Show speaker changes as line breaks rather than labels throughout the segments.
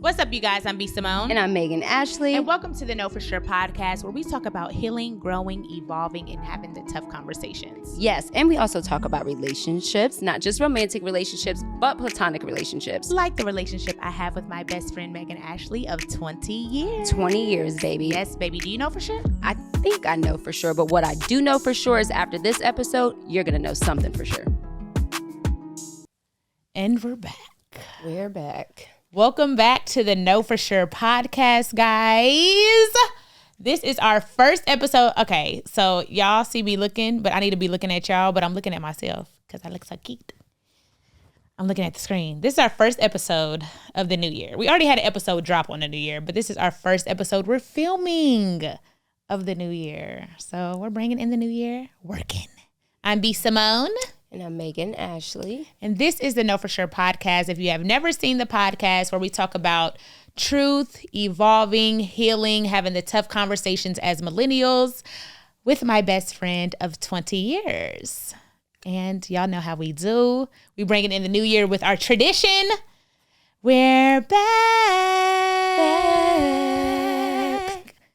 What's up, you guys? I'm B.Simone.
And I'm Megan Ashley.
And welcome to the Know For Sure podcast, where we talk about healing, growing, evolving, and having the tough conversations.
Yes, and we also talk about relationships, not just romantic relationships, but platonic relationships.
Like the relationship I have with my best friend, Megan Ashley, of 20 years.
20 years, baby.
Yes, baby. Do you know for sure?
I think I know for sure, but what I do know for sure is after this episode, you're going to know something for sure.
And we're back.
We're back.
Welcome back to the Know For Sure podcast, guys. This is our first episode. Okay, so y'all see me looking, but I need to be looking at y'all, but I'm looking at myself because I look so cute. I'm looking at the screen. This is our first episode of the new year. We already had an episode drop on the new year, but this is our first episode we're filming of the new year. So we're bringing in the new year working. I'm B.Simone.
And I'm Megan Ashley.
And this is the Know For Sure podcast. If you have never seen the podcast where we talk about truth, evolving, healing, having the tough conversations as millennials with my best friend of 20 years. And y'all know how we do. We bring it in the new year with our tradition. We're back.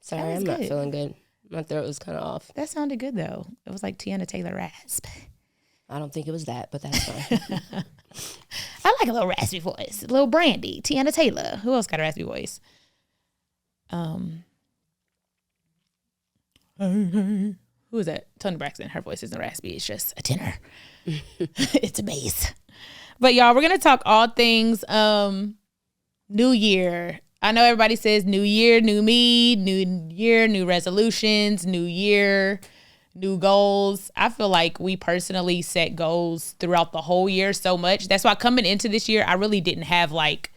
Sorry, I'm not feeling good. My throat was kind of off.
That sounded good, though. It was like Tiana Taylor rasp.
I don't think it was that, but that's fine.
I like a little raspy voice. A little Brandy. Tiana Taylor. Who else got a raspy voice? Who is that? Toni Braxton. Her voice isn't raspy. It's just a tenor. It's a bass. But y'all, we're going to talk all things New Year. I know everybody says New Year, new me, New Year, new resolutions, New Year, new goals. I feel like we personally set goals throughout the whole year so much. That's why coming into this year, I really didn't have like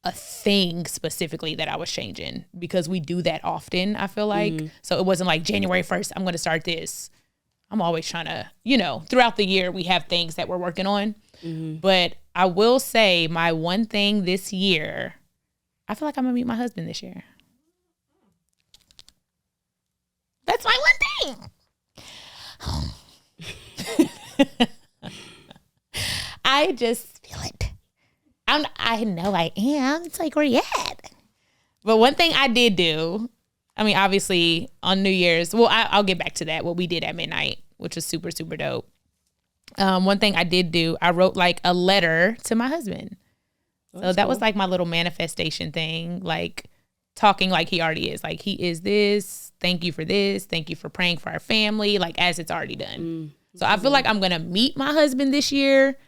a thing specifically that I was changing because we do that often, I feel like. Mm-hmm. So it wasn't like January 1st, I'm going to start this. I'm always trying to, throughout the year, we have things that we're working on. Mm-hmm. But I will say my one thing this year, I feel like I'm going to meet my husband this year. That's my one thing. I just feel it. I know I am. It's like, where you at? But one thing I did do, obviously on New Year's, I'll get back to that, what we did at midnight, which was super, super dope. One thing I did do, I wrote like a letter to my husband. So that was like my little manifestation thing, like talking like he already is. Like, he is this. Thank you for this. Thank you for praying for our family, like as it's already done. Mm-hmm. So I feel like I'm going to meet my husband this year.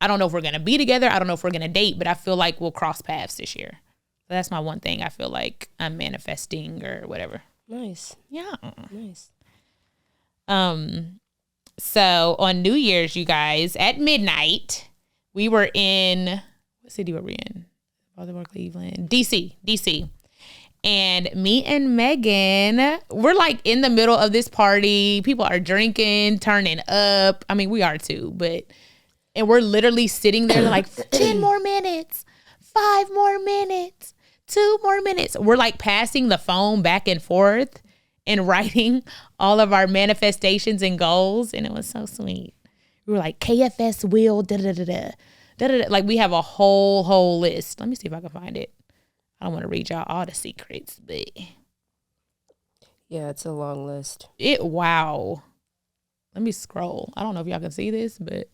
I don't know if we're going to be together. I don't know if we're going to date, but I feel like we'll cross paths this year. So that's my one thing I feel like I'm manifesting or whatever.
Nice.
Yeah.
Nice.
So on New Year's, you guys, at midnight, we were in, what city were we in? Baltimore, Cleveland, DC. And me and Megan, we're like in the middle of this party. People are drinking, turning up. We are too, and we're literally sitting there like 10 more minutes, 5 more minutes, 2 more minutes. We're like passing the phone back and forth and writing all of our manifestations and goals. And it was so sweet. We were like, KFS will, da-da-da-da. Like, we have a whole list. Let me see if I can find it. I don't want to read y'all all the secrets, but
yeah, it's a long list.
Wow. Let me scroll. I don't know if y'all can see this, but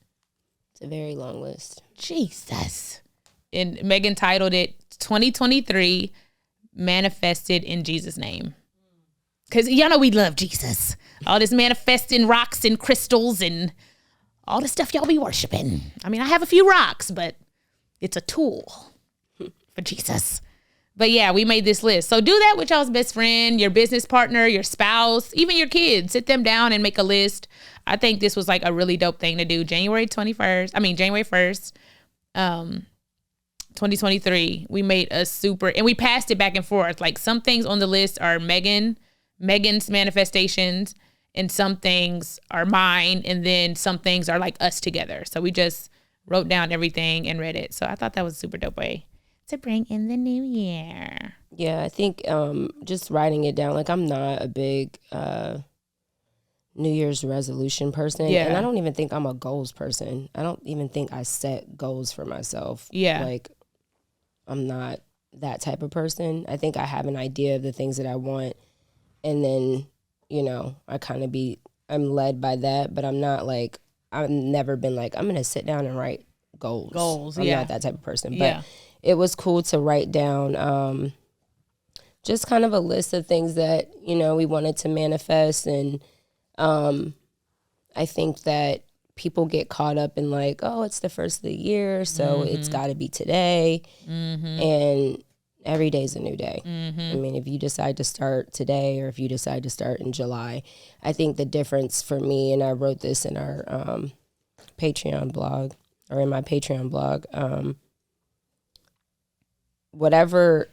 it's a very long list.
Jesus. And Megan titled it 2023 Manifested in Jesus' Name. Because y'all know we love Jesus. All this manifesting rocks and crystals and all the stuff y'all be worshiping. I have a few rocks, but it's a tool for Jesus. But yeah, we made this list. So do that with y'all's best friend, your business partner, your spouse, even your kids. Sit them down and make a list. I think this was like a really dope thing to do. January 1st, 2023. We made a and we passed it back and forth. Like, some things on the list are Megan's manifestations, and some things are mine, and then some things are like us together. So we just wrote down everything and read it. So I thought that was a super dope way to bring in the new year.
Yeah, I think just writing it down, like, I'm not a big New Year's resolution person. Yeah. And I don't even think I'm a goals person. I don't even think I set goals for myself.
Yeah.
Like, I'm not that type of person. I think I have an idea of the things that I want, and then, you know, I'm led by that, but I'm not like, I've never been like, I'm going to sit down and write goals. I'm not that type of person. But it was cool to write down just kind of a list of things that, you know, we wanted to manifest. And I think that people get caught up in like, oh, it's the first of the year, so it's got to be today. And every day's a new day. I mean, if you decide to start today or if you decide to start in July, I think the difference for me, and I wrote this in our Patreon blog, or in my Patreon blog, whatever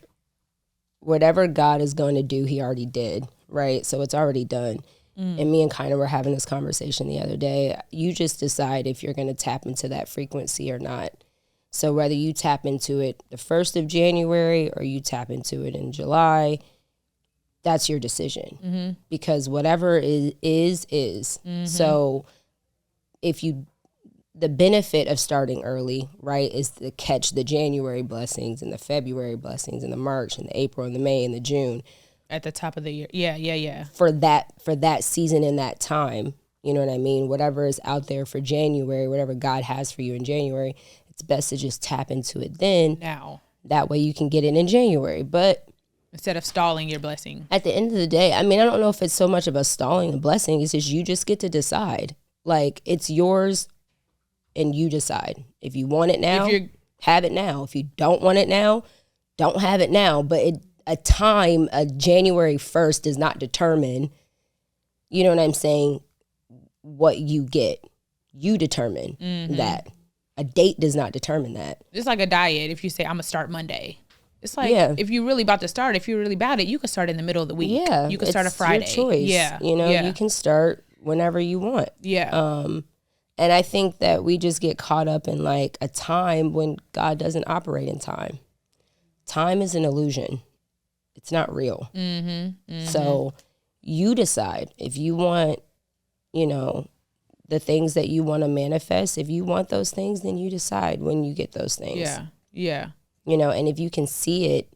God is going to do, he already did, right? So it's already done. And me and Kiner were having this conversation the other day. You just decide if you're going to tap into that frequency or not. So whether you tap into it the 1st of January or you tap into it in July, that's your decision. Because whatever is. So the benefit of starting early, right, is to catch the January blessings and the February blessings and the March and the April and the May and the June.
At the top of the year. Yeah.
For that season and that time, you know what I mean? Whatever is out there for January, whatever God has for you in January, it's best to just tap into it then.
Now.
That way you can get it in January. But
instead of stalling your blessing.
At the end of the day, I mean, I don't know if it's so much of a stalling a blessing. It's just you just get to decide. Like, it's yours and you decide. If you want it now, have it now. If you don't want it now, don't have it now. But a January 1st does not determine, you know what I'm saying, what you get. You determine that. A date does not determine that.
It's like a diet. If you say, I'm going to start Monday. It's like, if you're really about to start, if you're really about it, you can start in the middle of the week.
Yeah.
You can start a Friday.
Your choice.
Yeah.
You know, you can start whenever you want.
Yeah.
And I think that we just get caught up in like a time when God doesn't operate in time. Time is an illusion. It's not real. So you decide if you want, you know, the things that you want to manifest. If you want those things, then you decide when you get those things.
Yeah.
You know, and if you can see it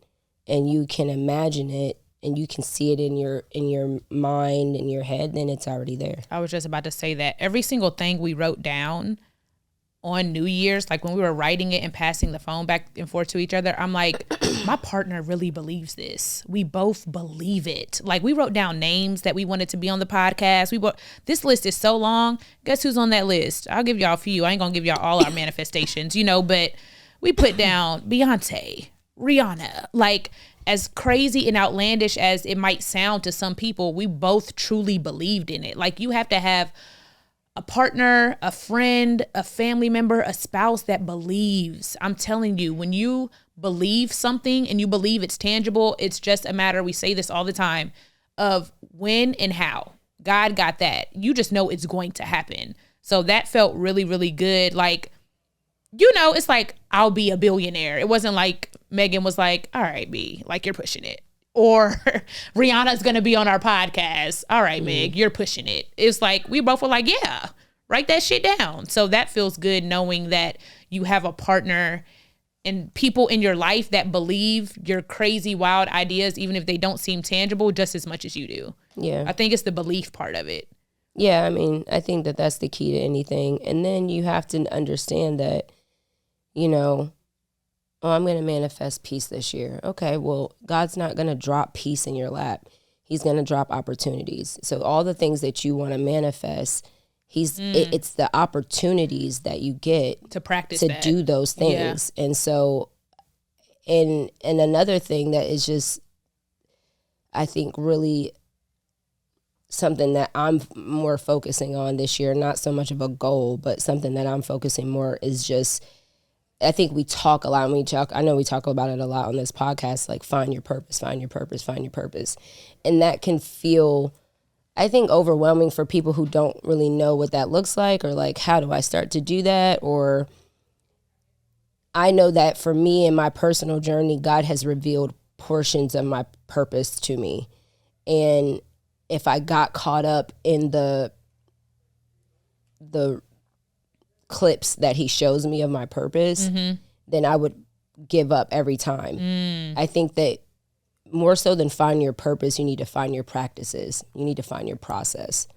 and you can imagine it and you can see it in your mind, in your head, then it's already there.
I was just about to say that every single thing we wrote down on New Year's, like when we were writing it and passing the phone back and forth to each other, I'm like, my partner really believes this. We both believe it. Like, we wrote down names that we wanted to be on the podcast. This list is so long. Guess who's on that list? I'll give y'all a few. I ain't gonna give y'all all our manifestations, you know, but we put down Beyonce, Rihanna. Like, as crazy and outlandish as it might sound to some people, we both truly believed in it. Like, you have to have a partner, a friend, a family member, a spouse that believes. I'm telling you, when you believe something and you believe it's tangible, it's just a matter, we say this all the time, of when and how. God got that. You just know it's going to happen. So that felt really, really good. Like, you know, it's like, I'll be a billionaire. It wasn't like Megan was like, all right, B, like, you're pushing it. Or Rihanna's going to be on our podcast. All right, Meg, you're pushing it. It's like, we both were like, yeah, write that shit down. So that feels good, knowing that you have a partner and people in your life that believe your crazy, wild ideas, even if they don't seem tangible, just as much as you do.
Yeah.
I think it's the belief part of it.
Yeah, I mean, I think that that's the key to anything. And then you have to understand that, you know, oh, I'm going to manifest peace this year. Okay, well, God's not going to drop peace in your lap. He's going to drop opportunities. So all the things that you want to manifest, it's the opportunities that you get
to practice
to do those things. Yeah. And so, and another thing that is just, I think, really something that I'm more focusing on this year, not so much of a goal, but something that I'm focusing more is just, I think we talk a lot. I know we talk about it a lot on this podcast, like find your purpose, find your purpose, find your purpose. And that can feel, I think, overwhelming for people who don't really know what that looks like, or like, how do I start to do that? Or I know that for me in my personal journey, God has revealed portions of my purpose to me. And if I got caught up in the clips that he shows me of my purpose, then I would give up every time. I think that more so than find your purpose, you need to find your practices. You need to find your process.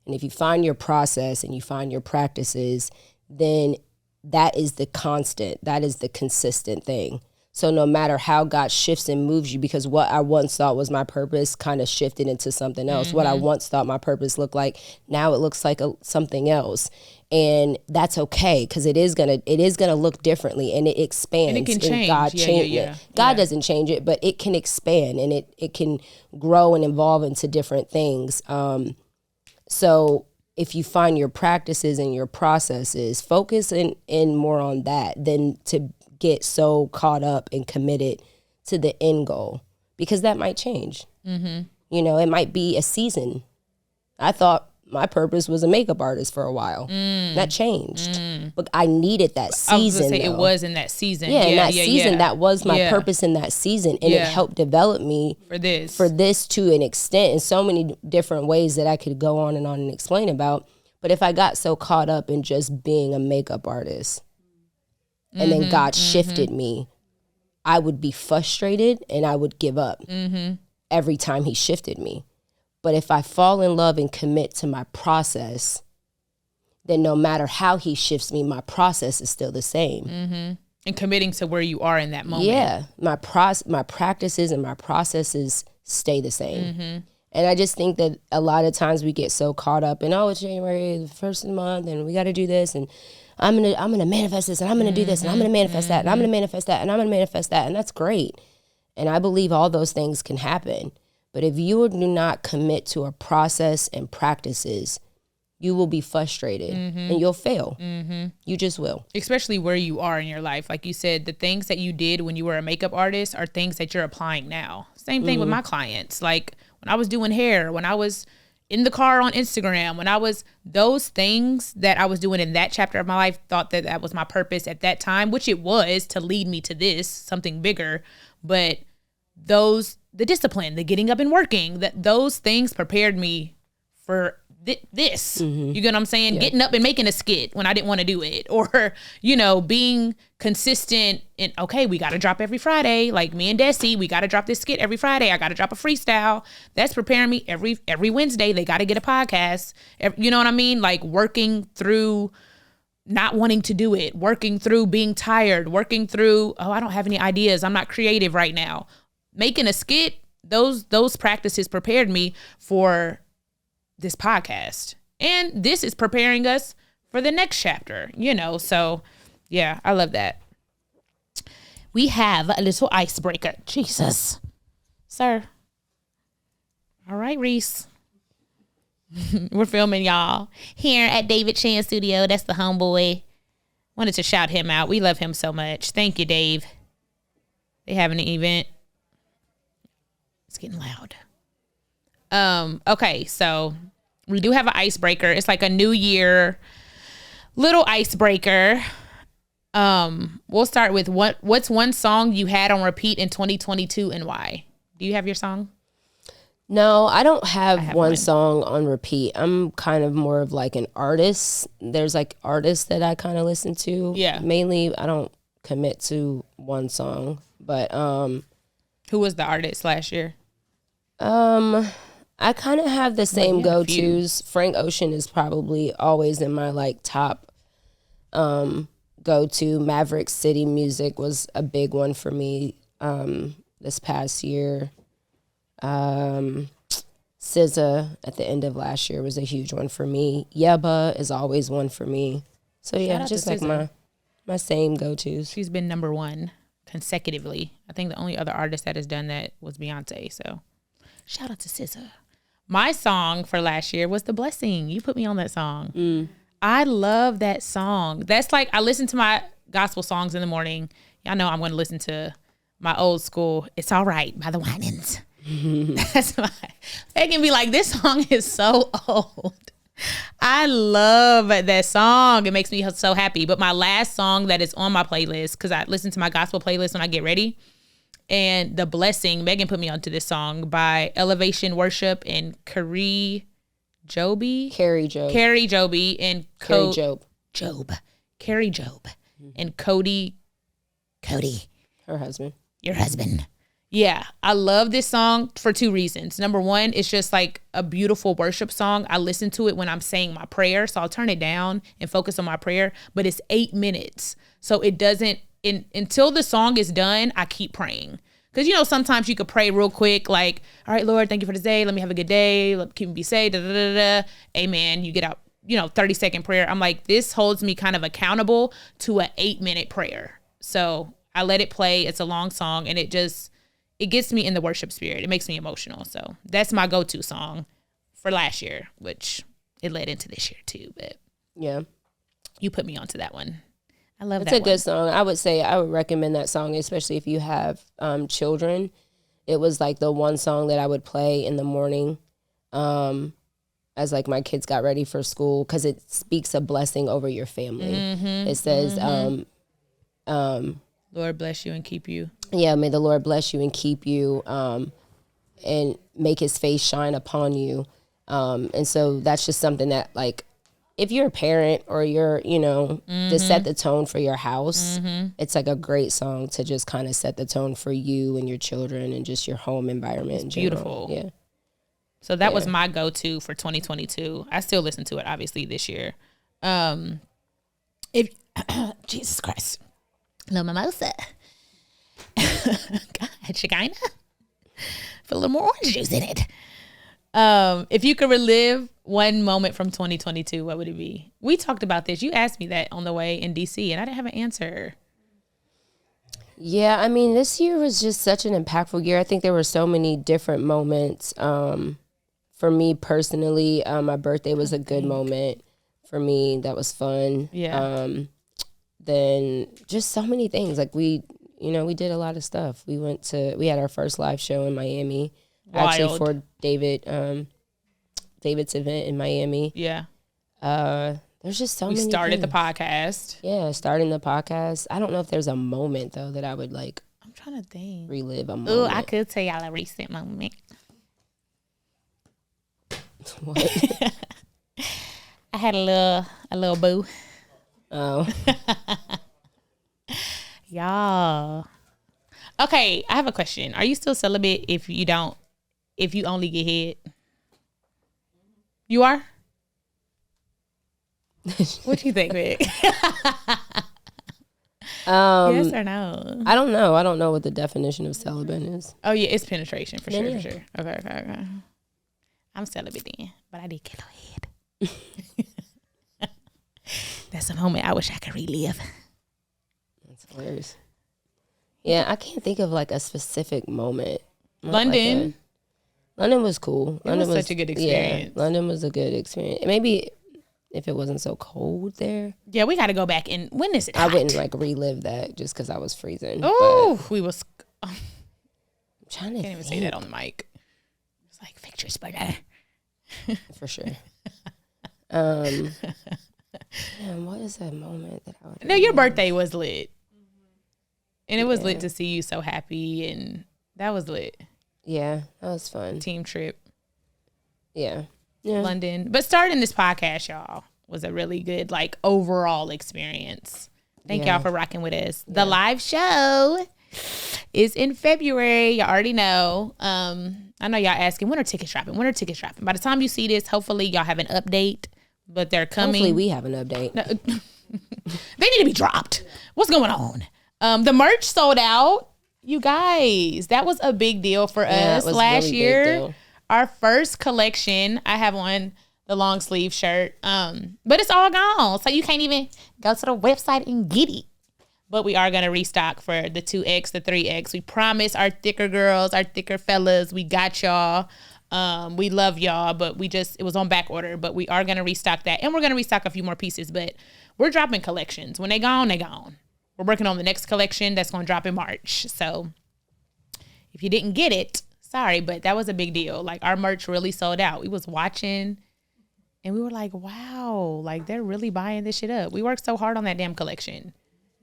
And if you find your process and you find your practices, then that is the constant. That is the consistent thing. So no matter how God shifts and moves you, because what I once thought was my purpose kind of shifted into something else. What I once thought my purpose looked like, now it looks like something else. And that's okay, because it is gonna look differently, and it expands.
And it can change.
God God doesn't change it, but it can expand, and it can grow and evolve into different things. So if you find your practices and your processes, focus in more on that than to get so caught up and committed to the end goal, because that might change. You know, it might be a season. I thought my purpose was a makeup artist for a while. That changed. But I needed that season.
I was gonna say, it was in that season.
Yeah, in that season, that was my purpose in that season. And it helped develop me
for this
to an extent, in so many different ways that I could go on and explain about. But if I got so caught up in just being a makeup artist, and then God shifted me, I would be frustrated and I would give up every time he shifted me. But if I fall in love and commit to my process, then no matter how he shifts me, my process is still the same.
And committing to where you are in that moment.
Yeah, my practices and my processes stay the same. And I just think that a lot of times we get so caught up in, oh, it's January, the first of the month, and we got to do this, and I'm gonna manifest this, and I'm gonna do this, and I'm gonna manifest that, and I'm gonna manifest that, and I'm gonna manifest that, and that's great. And I believe all those things can happen. But if you do not commit to a process and practices, you will be frustrated and you'll fail. You just will.
Especially where you are in your life. Like you said, the things that you did when you were a makeup artist are things that you're applying now. Same thing with my clients. Like when I was doing hair, when I was in the car on Instagram, when I was, those things that I was doing in that chapter of my life, thought that that was my purpose at that time, which it was, to lead me to this, something bigger. But the discipline, the getting up and working, that those things prepared me for this. You get what I'm saying? Yeah. Getting up and making a skit when I didn't want to do it, or, you know, being consistent in, okay, we got to drop every Friday. Like me and Desi, we got to drop this skit every Friday. I got to drop a freestyle. That's preparing me every Wednesday. They got to get a podcast. You know what I mean? Like working through not wanting to do it, working through being tired, working through, oh, I don't have any ideas. I'm not creative right now. Making a skit, those practices prepared me for this podcast. And this is preparing us for the next chapter, you know? So yeah, I love that. We have a little icebreaker. Jesus, sir. All right, Reese. We're filming y'all here at David Chan Studio. That's the homeboy. Wanted to shout him out. We love him so much. Thank you, Dave. They having an event. It's getting loud. Okay, so we do have an icebreaker. It's like a New Year little icebreaker. We'll start with what's one song you had on repeat in 2022 and why? Do you have your song?
No, I don't have one song on repeat. I'm kind of more of like an artist. There's like artists that I kind of listen to. Yeah. Mainly, I don't commit to one song, but who
was the artist last year?
I kind of have the same go-tos. Frank Ocean is probably always in my like top go-to. Maverick City Music was a big one for me this past year. SZA at the end of last year was a huge one for me. Yeba is always one for me. So yeah, just like my same go-tos.
She's been number one consecutively. I think the only other artist that has done that was Beyonce. So shout out to SZA. My song for last year was The Blessing. You put me on that song. I love that song. That's like, I listen to my gospel songs in the morning. Y'all know I'm going to listen to my old school It's All Right by the Winans. That's why they can be like, this song is so old. I love that song. It makes me so happy. But my last song that is on my playlist, because I listen to my gospel playlist when I get ready, and The Blessing, Megan put me onto this song by Elevation Worship and Carrie Joby and Carrie Job and Cody.
Her husband.
Your husband. Yeah, I love this song for 2 reasons. Number one, it's just like a beautiful worship song. I listen to it when I'm saying my prayer, so I'll turn it down and focus on my prayer. But it's 8 minutes, so it doesn't. Until the song is done, I keep praying. Because, you know, sometimes you could pray real quick, like, all right, Lord, thank you for this day. Let me have a good day. Keep me be safe. Da, da, da, da. Amen. You get out, 30-second prayer. I'm like, this holds me kind of accountable to an 8-minute prayer. So I let it play. It's a long song, and it gets me in the worship spirit. It makes me emotional. So that's my go-to song for last year, which it led into this year too. But
yeah,
you put me onto that one. I love that.
It's a good song. I would recommend that song, especially if you have children. It was like the one song that I would play in the morning as like my kids got ready for school, because it speaks a blessing over your family. Mm-hmm, it says,
Lord bless you and keep you.
Yeah, may the Lord bless you and keep you and make his face shine upon you. And so that's just something that, like, if you're a parent or you're, to set the tone for your house, it's like a great song to just kind of set the tone for you and your children and just your home environment in general.
Beautiful.
Yeah.
So that was my go-to for 2022. I still listen to it, obviously, this year. If Jesus Christ. Little mimosa. God, Shekinah. Put a little more orange juice in it. If you could relive one moment from 2022, what would it be? We talked about this. You asked me that on the way in DC, and I didn't have an answer.
Yeah, I mean, this year was just such an impactful year. I think there were so many different moments. For me personally, my birthday was a good moment for me. That was fun.
Yeah.
Then just so many things. Like we did a lot of stuff. We had our first live show in Miami.
Wild.
Actually for David's event in Miami.
Yeah.
There's just so many things.
We started the podcast.
Yeah, starting the podcast. I don't know if there's a moment though that I would like.
I'm trying to think.
Relive a moment.
Oh, I could tell y'all a recent moment.
What?
I had a little boo.
Oh.
Y'all. Okay, I have a question. Are you still celibate if you only get head? You are? What do you think, Meg? Yes or no?
I don't know. I don't know what the definition of celibate is.
Oh yeah, it's penetration for sure,
Yeah.
for sure. Okay. I'm celibate then, but I did get a head. That's a moment I wish I could relive.
That's hilarious. Yeah, I can't think of like a specific moment.
London.
London was cool.
London was such a good experience.
Yeah, London was a good experience. Maybe if it wasn't so cold there.
Yeah, we got to go back. And when is it hot?
I wouldn't like relive that just because I was freezing.
Oh, we was.
I'm trying to
Can't even say that on the mic. It's like Victor's birthday.
For sure. Man, what is that moment that I would?
No, your birthday was lit, and it was lit to see you so happy, and that was lit.
Yeah, that was fun.
Team trip.
Yeah.
London. But starting this podcast, y'all, was a really good, like, overall experience. Thank y'all for rocking with us. The live show is in February. Y'all already know. I know y'all asking, when are tickets dropping? When are tickets dropping? By the time you see this, hopefully y'all have an update, but they're coming.
Hopefully we have an update.
No, they need to be dropped. What's going on? The merch sold out. You guys, that was a big deal for us last really year. Our first collection, I have on the long sleeve shirt, but it's all gone. So you can't even go to the website and get it. But we are going to restock for the 2X, the 3X. We promise our thicker girls, our thicker fellas, we got y'all. We love y'all, but it was on back order. But we are going to restock that. And we're going to restock a few more pieces. But we're dropping collections. When they gone, they gone. We're working on the next collection that's going to drop in March. So if you didn't get it, sorry, but that was a big deal. Like, our merch really sold out. We was watching and we were like, wow, like, they're really buying this shit up. We worked so hard on that damn collection.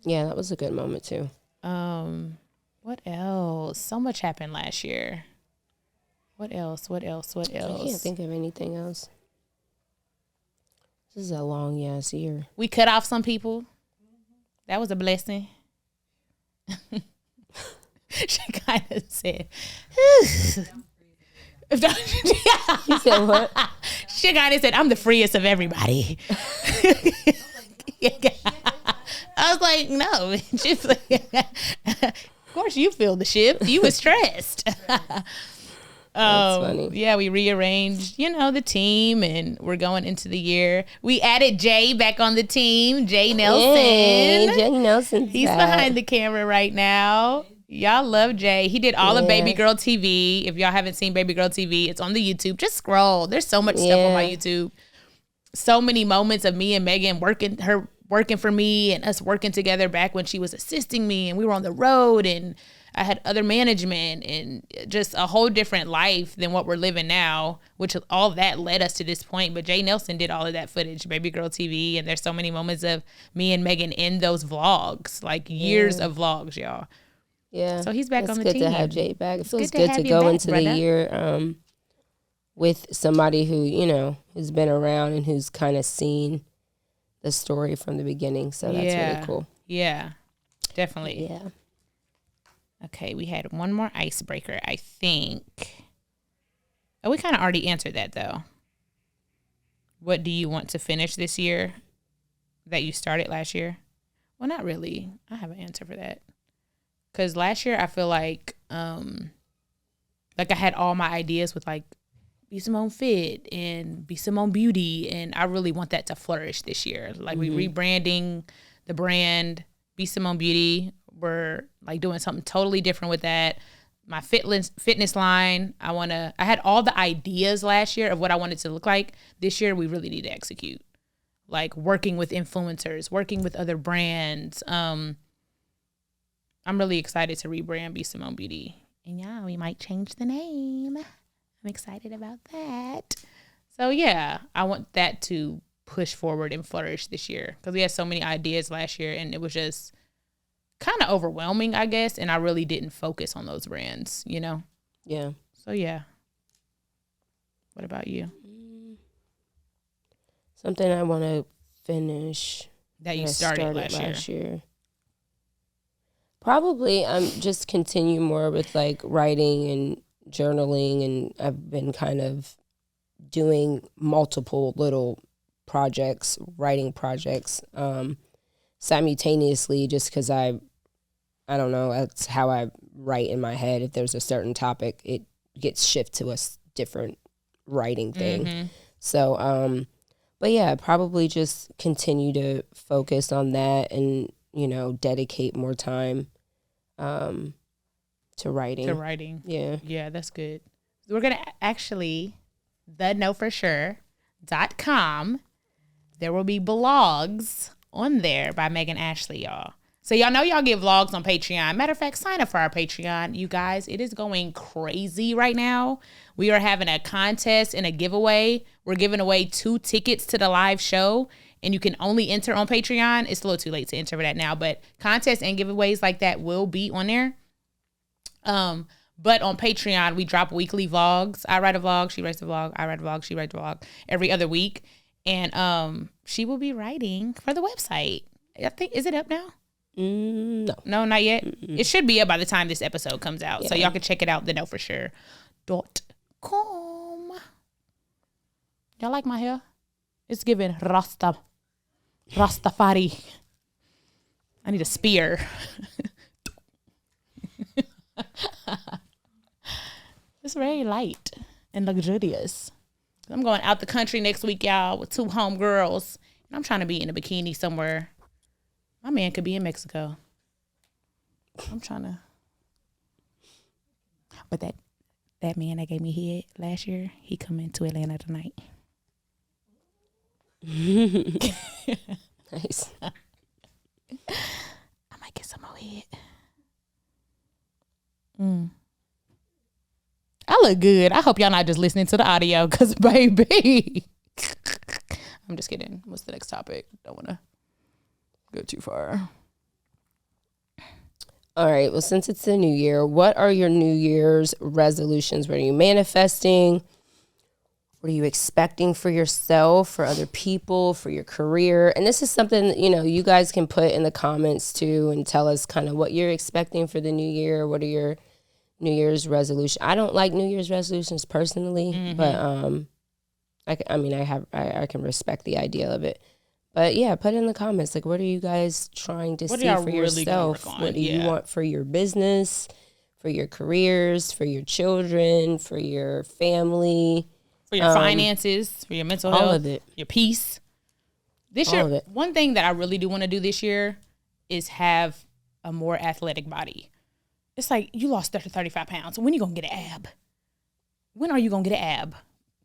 Yeah, that was a good moment too.
What else? So much happened last year. What else?
I can't think of anything else. This is a long ass year.
We cut off some people. That was a blessing. She kind of said,
You said what?
she kind of said, I'm the freest of everybody. I was like, no. She's like, of course you feel the shift. You were stressed.
That's funny.
Yeah, we rearranged, the team, and we're going into the year. We added Jay back on the team, Jay Nelson.
Hey, Jay Nelson.
He's behind the camera right now. Y'all love Jay. He did all of Baby Girl TV. If y'all haven't seen Baby Girl TV, it's on the YouTube. Just scroll. There's so much stuff on my YouTube. So many moments of me and Megan working for me and us working together back when she was assisting me and we were on the road and I had other management and just a whole different life than what we're living now, which all that led us to this point. But Jay Nelson did all of that footage, Baby Girl TV, and there's so many moments of me and Megan in those vlogs, like years of vlogs, y'all.
Yeah.
So he's back on the team.
It's good to have Jay back. It feels good to go into the year with somebody who, who's been around and who's kind of seen the story from the beginning. So that's really cool.
Yeah, definitely.
Yeah.
Okay, we had one more icebreaker, I think. Oh, we kind of already answered that, though. What do you want to finish this year that you started last year? Well, not really. I have an answer for that. Because last year, I feel like I had all my ideas with, like, B.Simone Fit and B.Simone Beauty, and I really want that to flourish this year. Like, we rebranding the brand B.Simone Beauty. We're like doing something totally different with that. My fitness line, I had all the ideas last year of what I wanted to look like. This year, we really need to execute. Like working with influencers, working with other brands. I'm really excited to rebrand B.Simone Beauty. And yeah, we might change the name. I'm excited about that. So yeah, I want that to push forward and flourish this year because we had so many ideas last year and it was just kind of overwhelming, I guess, and I really didn't focus on those brands, Yeah. So, yeah. What about you?
Something I want to finish.
That you started last year.
Probably just continue more with, like, writing and journaling, and I've been kind of doing multiple little projects, writing projects, simultaneously just because I don't know, that's how I write in my head. If there's a certain topic, it gets shifted to a different writing thing. So, but yeah, probably just continue to focus on that and, dedicate more time to writing. Yeah.
Yeah, that's good. We're going to actually, theknowforsure.com, there will be blogs on there by Megan Ashley, y'all. So y'all know y'all get vlogs on Patreon. Matter of fact, sign up for our Patreon. You guys, it is going crazy right now. We are having a contest and a giveaway. We're giving away 2 tickets to the live show, and you can only enter on Patreon. It's a little too late to enter for that now, but contests and giveaways like that will be on there. But on Patreon, we drop weekly vlogs. I write a vlog, she writes a vlog, I write a vlog, she writes a vlog every other week. And she will be writing for the website. I think, is it up now?
No,
not yet. It should be up by the time this episode comes out, so y'all can check it out. theknowforsure.com. Y'all like my hair? It's giving Rastafari. I need a spear. It's very light and luxurious. I'm going out the country next week, y'all, with 2 homegirls, and I'm trying to be in a bikini somewhere. My man could be in Mexico. I'm trying to. But that man that gave me head last year, he coming to Atlanta tonight.
Nice.
I might get some more head. I look good. I hope y'all not just listening to the audio, because baby. I'm just kidding. What's the next topic? Don't want to go too far.
All right. Well, since it's the new year, what are your New Year's resolutions? What are you manifesting? What are you expecting for yourself, for other people, for your career? And this is something, you know, you guys can put in the comments too and tell us kind of what you're expecting for the new year. What are your New Year's resolutions? I don't like New Year's resolutions personally, but I can respect the idea of it. But yeah, put in the comments, like, what are you guys trying to see for yourself? What do you want for your business, for your careers, for your children, for your family?
For your finances, for your mental health, all of it, your peace. This year, one thing that I really do want to do this year is have a more athletic body. It's like, you lost 35 pounds. When are you going to get an ab? When are you going to get an ab?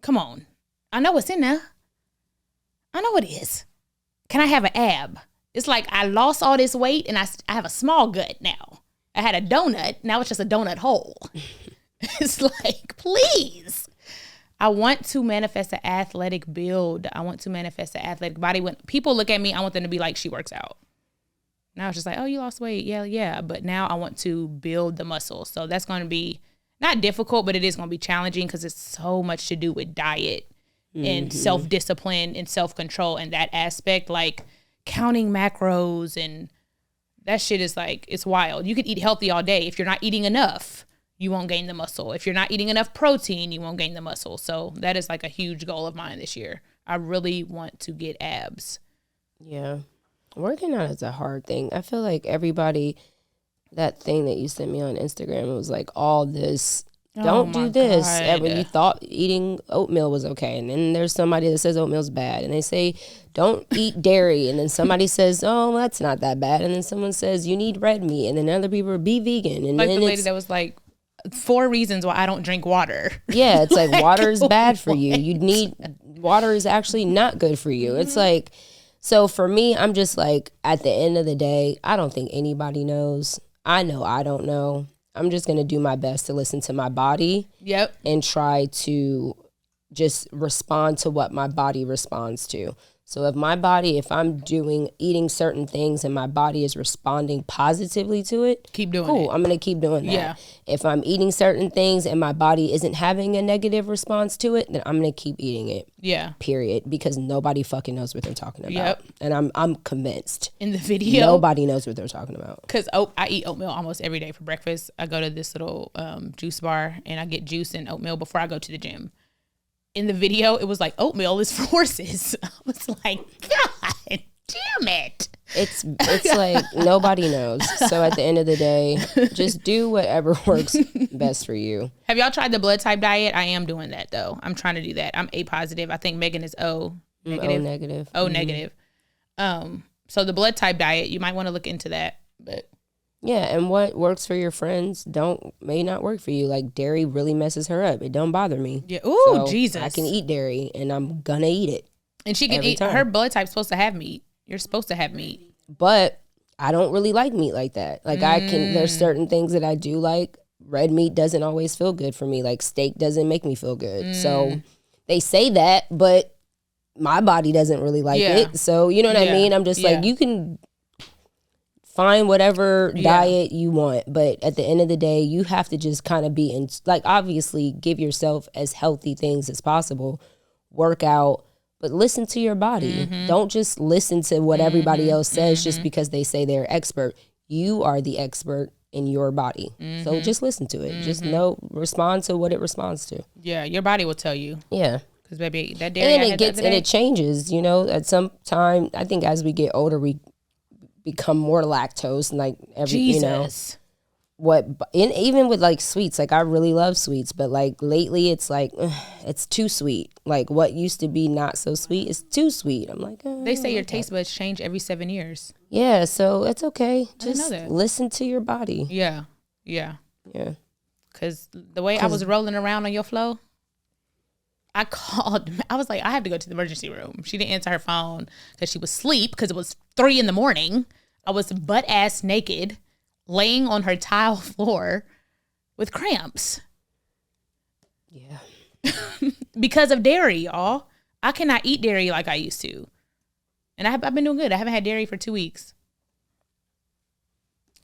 Come on. I know it's in there. I know it is. Can I have an ab? It's like I lost all this weight and I have a small gut now. I had a donut. Now it's just a donut hole. It's like, please. I want to manifest an athletic build. I want to manifest an athletic body. When people look at me, I want them to be like, she works out. Now it's just like, oh, you lost weight. Yeah. But now I want to build the muscle. So that's going to be not difficult, but it is going to be challenging because it's so much to do with diet and self-discipline and self-control and that aspect, like counting macros, and that shit is like, it's wild. You could eat healthy all day. If you're not eating enough, you won't gain the muscle. If you're not eating enough protein, you won't gain the muscle. So that is like a huge goal of mine this year. I really want to get abs.
Yeah. Working out is a hard thing. I feel like everybody, that thing that you sent me on Instagram, it was like all this, don't do this. You thought eating oatmeal was okay. And then there's somebody that says oatmeal's bad. And they say, don't eat dairy. And then somebody says, oh, that's not that bad. And then someone says, you need red meat. And then other people are, be vegan. And
like
then
the lady that was like, 4 reasons why I don't drink water.
Yeah, it's like water is bad for you. You need, water is actually not good for you. It's like, so for me, I'm just like, at the end of the day, I don't think anybody knows. I know I don't know. I'm just going to do my best to listen to my body.
Yep.
And try to just respond to what my body responds to. So if I'm eating certain things and my body is responding positively to it,
keep doing it.
Cool, I'm going to keep doing that. Yeah. If I'm eating certain things and my body isn't having a negative response to it, then I'm going to keep eating it.
Yeah.
Period. Because nobody fucking knows what they're talking about.
Yep.
And I'm convinced.
In the video.
Nobody knows what they're talking about.
Because I eat oatmeal almost every day for breakfast. I go to this little juice bar and I get juice and oatmeal before I go to the gym. In the video, it was like, oatmeal is for horses. I was like, God damn it.
It's like nobody knows. So at the end of the day, just do whatever works best for you.
Have y'all tried the blood type diet? I am doing that though. I'm trying to do that. I'm A positive. I think Megan is O negative.
O negative.
O negative. So the blood type diet, you might want to look into that. But
yeah, and what works for your friends may not work for you. Like dairy really messes her up. It don't bother me.
Yeah. Ooh, so Jesus.
I can eat dairy and I'm gonna eat it.
And she can eat her blood type's supposed to have meat. You're supposed to have meat.
But I don't really like meat like that. Like there's certain things that I do like. Red meat doesn't always feel good for me. Like steak doesn't make me feel good. So they say that, but my body doesn't really like it. So you know what I mean? I'm just like, you can find whatever diet you want, but at the end of the day, you have to just kind of be in, like, obviously give yourself as healthy things as possible, work out, but listen to your body. Don't just listen to what everybody else says just because they say they're expert. You are the expert in your body. So just listen to it. Just respond to what it responds to.
Yeah, your body will tell you.
Yeah.
Because baby, that dairy
and then it changes, you know, at some time. I think as we get older, we become more lactose, and like you know, even with like sweets, like I really love sweets, but like lately it's like it's too sweet. Like what used to be not so sweet is too sweet. I'm like,
they say your taste buds change every 7 years.
Yeah, so it's okay. Just listen to your body.
Yeah. Because the way I was rolling around on your flow, I called. I was like, I have to go to the emergency room. She didn't answer her phone because she was asleep because it was 3 a.m. I was butt ass naked, laying on her tile floor with cramps.
Yeah.
Because of dairy, y'all. I cannot eat dairy like I used to. And I've been doing good. I haven't had dairy for 2 weeks.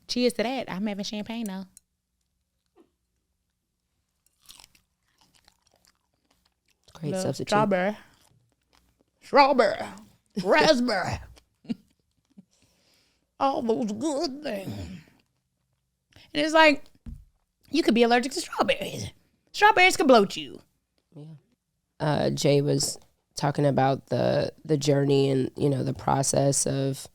Cheers to that. I'm having champagne now.
Great substitute.
Strawberry. Raspberry. All those good things. And it's like, you could be allergic to strawberries. Strawberries could bloat you.
Yeah. Jay was talking about the journey and, you know, the process of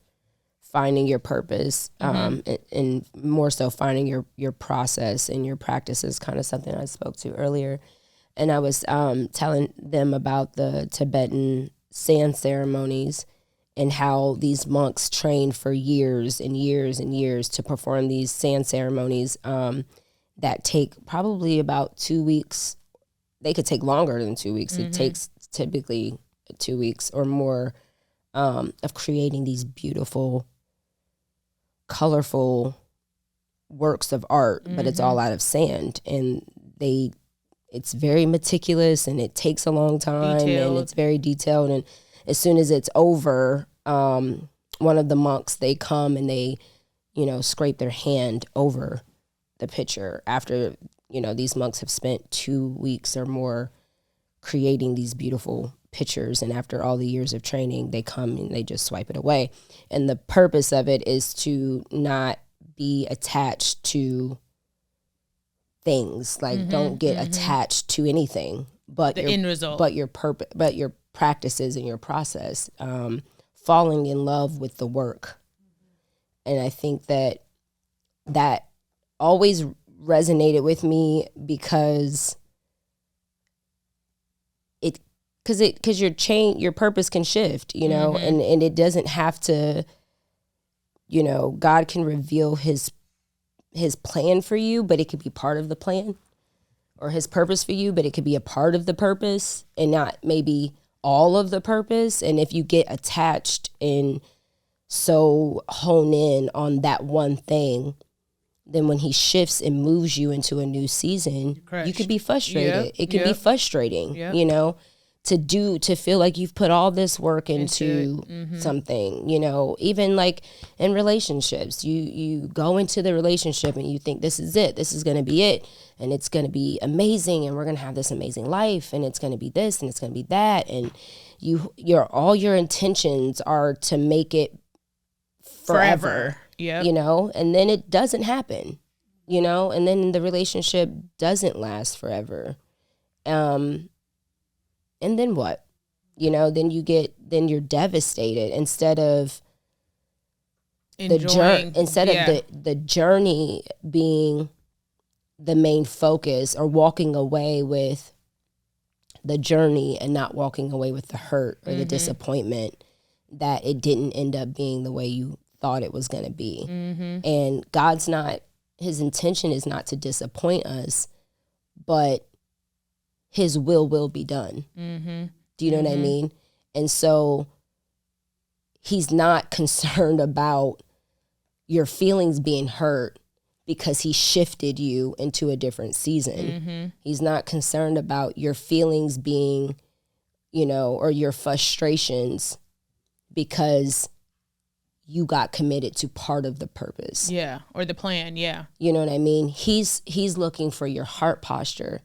finding your purpose, and more so finding your process and your practice is kind of something I spoke to earlier. And I was telling them about the Tibetan sand ceremonies and how these monks train for years and years and years to perform these sand ceremonies that take probably about 2 weeks. They could take longer than 2 weeks. It takes typically 2 weeks or more of creating these beautiful, colorful works of art, but it's all out of sand. And it's very meticulous and it takes a long time and it's very detailed. And as soon as it's over, one of the monks, they come and they, you know, scrape their hand over the picture after, you know, these monks have spent 2 weeks or more creating these beautiful pictures. And after all the years of training, they come and they just swipe it away. And the purpose of it is to not be attached to things. Like, don't get attached to anything but
the end result,
but your purpose, but your practices and your process, falling in love with the work. And I think that always resonated with me because your purpose can shift, you know, and it doesn't have to, you know, God can reveal his plan for you, but it could be part of the plan, or his purpose for you, but it could be a part of the purpose and not maybe all of the purpose. And if you get attached and so hone in on that one thing, then when he shifts and moves you into a new season, you could be frustrated. Yep. It could be frustrating, you know, to feel like you've put all this work into something, you know, even like in relationships, you go into the relationship and you think this is it, this is going to be it. And it's going to be amazing. And we're going to have this amazing life. And it's going to be this and it's going to be that. And all your intentions are to make it forever.
Yeah.
You know, and then it doesn't happen, you know, and then the relationship doesn't last forever. And then what? You know, then you're devastated instead of the journey being the main focus, or walking away with the journey and not walking away with the hurt or the disappointment that it didn't end up being the way you thought it was going to be. And his intention is not to disappoint us, but his will be done. Do you know what I mean? And so he's not concerned about your feelings being hurt because he shifted you into a different season. He's not concerned about your feelings being, you know, or your frustrations because you got committed to part of the purpose.
Yeah, or the plan, yeah.
You know what I mean? He's looking for your heart posture.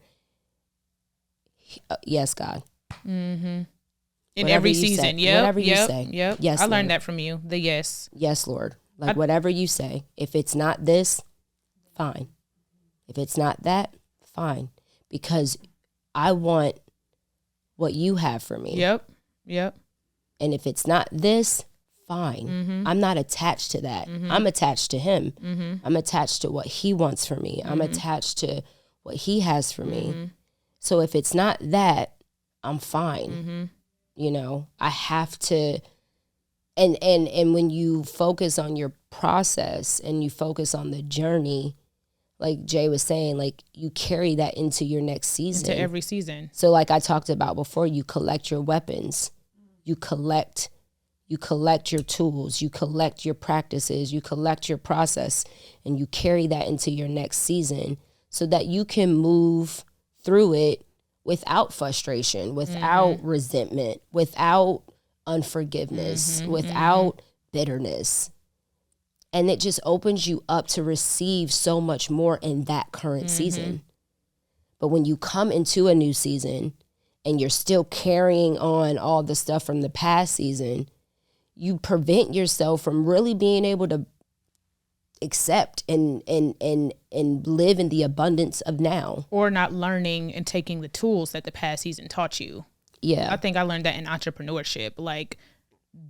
Yes, God.
In
Whatever
every
you
season,
say,
yep.
whatever you say.
Yep.
Yes,
I learned
Lord.
that from you, the yes.
Yes, Lord. Like whatever you say. If it's not this, fine. If it's not that, fine. Because I want what you have for me.
Yep.
And if it's not this, fine. I'm not attached to that. I'm attached to him. I'm attached to what he wants for me. I'm attached to what he has for me. So if it's not that, I'm fine. You know, I have to, and when you focus on your process and you focus on the journey, like Jay was saying, like you carry that into your next season.
Into every season.
So like I talked about before, you collect your weapons, you collect your tools, you collect your practices, you collect your process, and you carry that into your next season so that you can move through it without frustration, without resentment, without unforgiveness, without bitterness. And it just opens you up to receive so much more in that current season. But when you come into a new season and you're still carrying on all the stuff from the past season, you prevent yourself from really being able to accept and live in the abundance of now.
Or not learning and taking the tools that the past season taught you.
Yeah.
I think I learned that in entrepreneurship. Like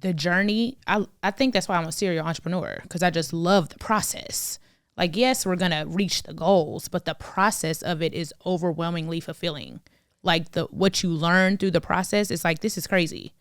the journey, I think that's why I'm a serial entrepreneur, because I just love the process. Like, yes, we're going to reach the goals, but the process of it is overwhelmingly fulfilling. Like what you learn through the process, it's like, this is crazy.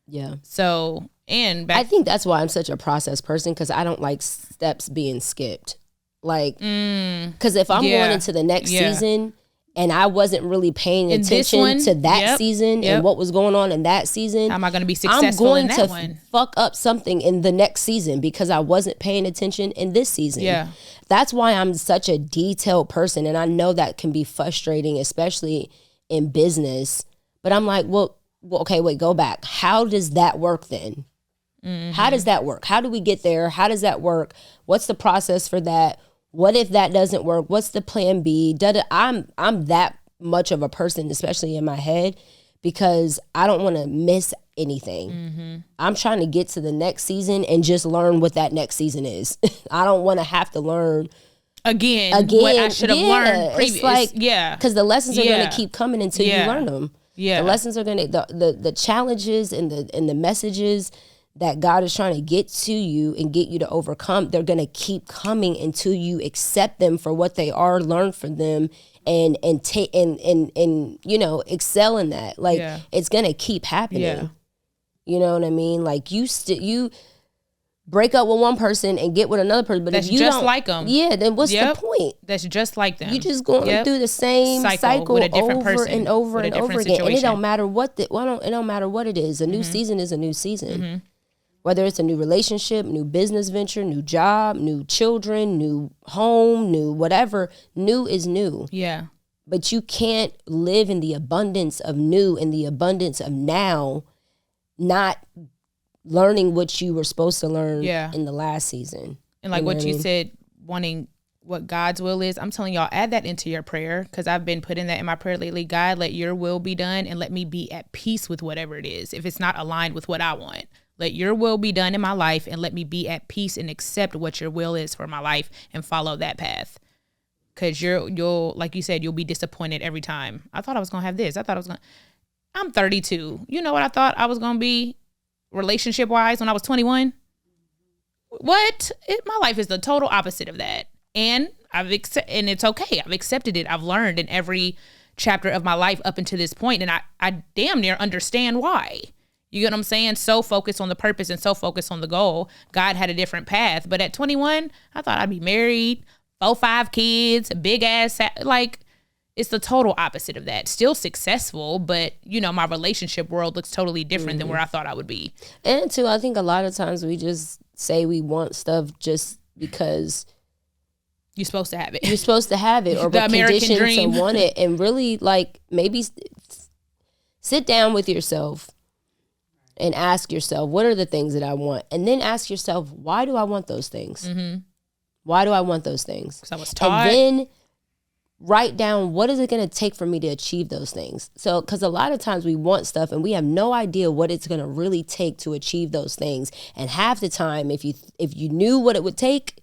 Yeah.
So,
I think that's why I'm such a process person, because I don't like steps being skipped. Like, because if I'm going into the next season and I wasn't really paying attention to that season and what was going on in that season,
how am I going to be successful in that one?
Fuck up something in the next season because I wasn't paying attention in this season.
Yeah.
That's why I'm such a detailed person. And I know that can be frustrating, especially in business. But I'm like, well, okay, wait, go back. How does that work then? Mm-hmm. How does that work? How do we get there? How does that work? What's the process for that? What if that doesn't work? What's the plan B? I'm that much of a person, especially in my head, because I don't want to miss anything. Mm-hmm. I'm trying to get to the next season and just learn what that next season is. I don't want to have to learn again what I should have learned previous. It's like, because the lessons are going to keep coming until you learn them. Yeah, the lessons are going to the challenges and the messages that God is trying to get to you and get you to overcome, they're going to keep coming until you accept them for what they are, learn from them, and you know, excel in that. Like, it's going to keep happening. Yeah. You know what I mean? Like, you break up with one person and get with another person, but
that's
if you
just
don't
like them,
then what's the point?
That's just like them.
You just going through the same cycle
with a different
over
person,
and over and over again, and it don't matter what it don't matter what it is. A new season is a new season. Mm-hmm. Whether it's a new relationship, new business venture, new job, new children, new home, new whatever, new is new. Yeah. But you can't live in the abundance of new, in the abundance of now, not learning what you were supposed to learn in the last season.
And like what you said, wanting what God's will is, I'm telling y'all, add that into your prayer, because I've been putting that in my prayer lately. God, let your will be done and let me be at peace with whatever it is, if it's not aligned with what I want. Let your will be done in my life and let me be at peace and accept what your will is for my life and follow that path. Because you'll, like you said, you'll be disappointed every time. I thought I was going to have this. I'm 32. You know what I thought I was going to be relationship wise when I was 21? What? My life is the total opposite of that. And and it's okay. I've accepted it. I've learned in every chapter of my life up until this point, and I damn near understand why. You get what I'm saying? So focused on the purpose and so focused on the goal. God had a different path. But at 21, I thought I'd be married, 4-5 kids, a big ass, like, it's the total opposite of that. Still successful, but, you know, my relationship world looks totally different than where I thought I would be.
And too, I think a lot of times we just say we want stuff just because
you're supposed to have it.
You're supposed to have it, or we're conditioned to want it. And really, like, maybe sit down with yourself and ask yourself, what are the things that I want? And then ask yourself, why do I want those things? Mm-hmm. Why do I want those things?
Because I was taught.
And then write down, what is it going to take for me to achieve those things? So, because a lot of times we want stuff and we have no idea what it's going to really take to achieve those things. And half the time, if you knew what it would take,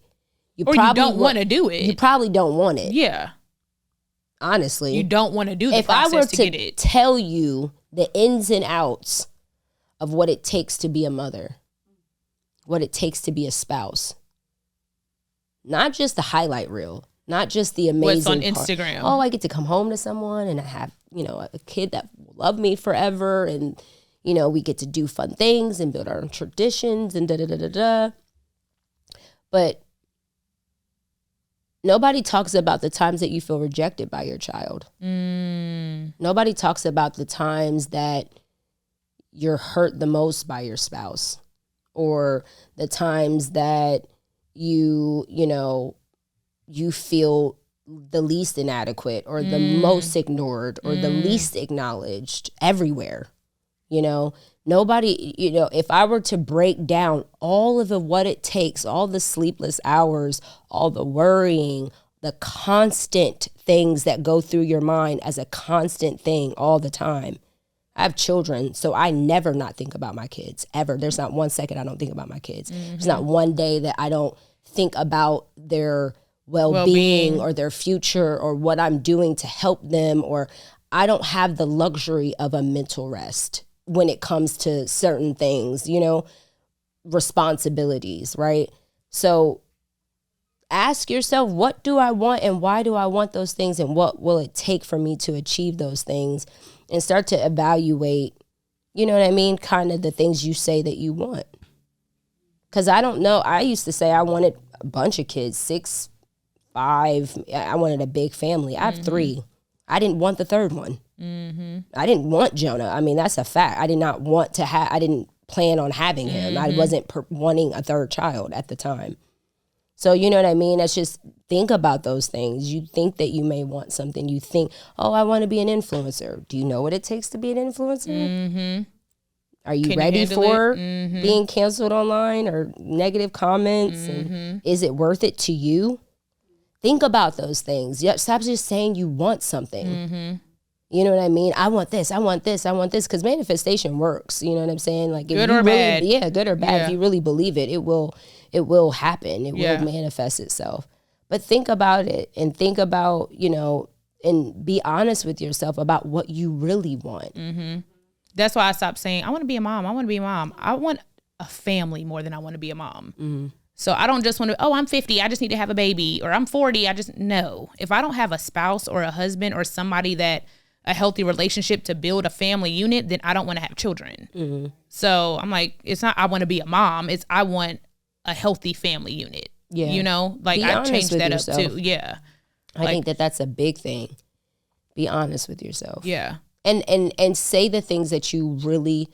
you
don't want to do it.
You probably don't want it.
Yeah.
Honestly.
You don't want to do the process to get it.
If I were to tell you the ins and outs of what it takes to be a mother, what it takes to be a spouse, not just the highlight reel, not just the amazing
what's on Instagram.
Oh, I get to come home to someone and I have, you know, a kid that will love me forever, and, you know, we get to do fun things and build our own traditions and da-da-da-da-da. But nobody talks about the times that you feel rejected by your child. Nobody talks about the times that you're hurt the most by your spouse, or the times that you feel the least inadequate, or the most ignored, or the least acknowledged everywhere. You know, nobody, you know, if I were to break down all of what it takes, all the sleepless hours, all the worrying, the constant things that go through your mind as a constant thing all the time, I have children, so I never not think about my kids, ever. There's not 1 second I don't think about my kids. There's not one day that I don't think about their well-being or their future or what I'm doing to help them, or I don't have the luxury of a mental rest when it comes to certain things, you know, responsibilities, right? So ask yourself, what do I want and why do I want those things, and what will it take for me to achieve those things, and start to evaluate, you know what I mean, kind of the things you say that you want. Because I don't know, I used to say I wanted a bunch of kids, 6, 5, I wanted a big family. I have 3. I didn't want the third one. I didn't want Jonah. I mean, that's a fact. I did not want to have, I didn't plan on having him. I wasn't wanting a third child at the time. So, you know what I mean? It's just, think about those things. You think that you may want something. You think, oh, I want to be an influencer. Do you know what it takes to be an influencer? Are you ready for being canceled online or negative comments? And is it worth it to you? Think about those things. Stop just saying you want something. You know what I mean? I want this, I want this, I want this. Because manifestation works. You know what I'm saying? Like, if
good
you
or
really,
bad.
Yeah, good or bad. Yeah. If you really believe it, it will happen. It will manifest itself. But think about it, and think about, you know, and be honest with yourself about what you really want.
That's why I stopped saying, I want to be a mom. I want to be a mom. I want a family more than I want to be a mom. So I don't just want to, I'm 50, I just need to have a baby, or I'm 40, no. If I don't have a spouse or a husband or somebody that, a healthy relationship to build a family unit, then I don't want to have children. So I'm like, it's not I want to be a mom, it's I want a healthy family unit. Yeah. You know, like I've changed that up too. Yeah.
I think that that's a big thing. Be honest with yourself.
Yeah.
And say the things that you really,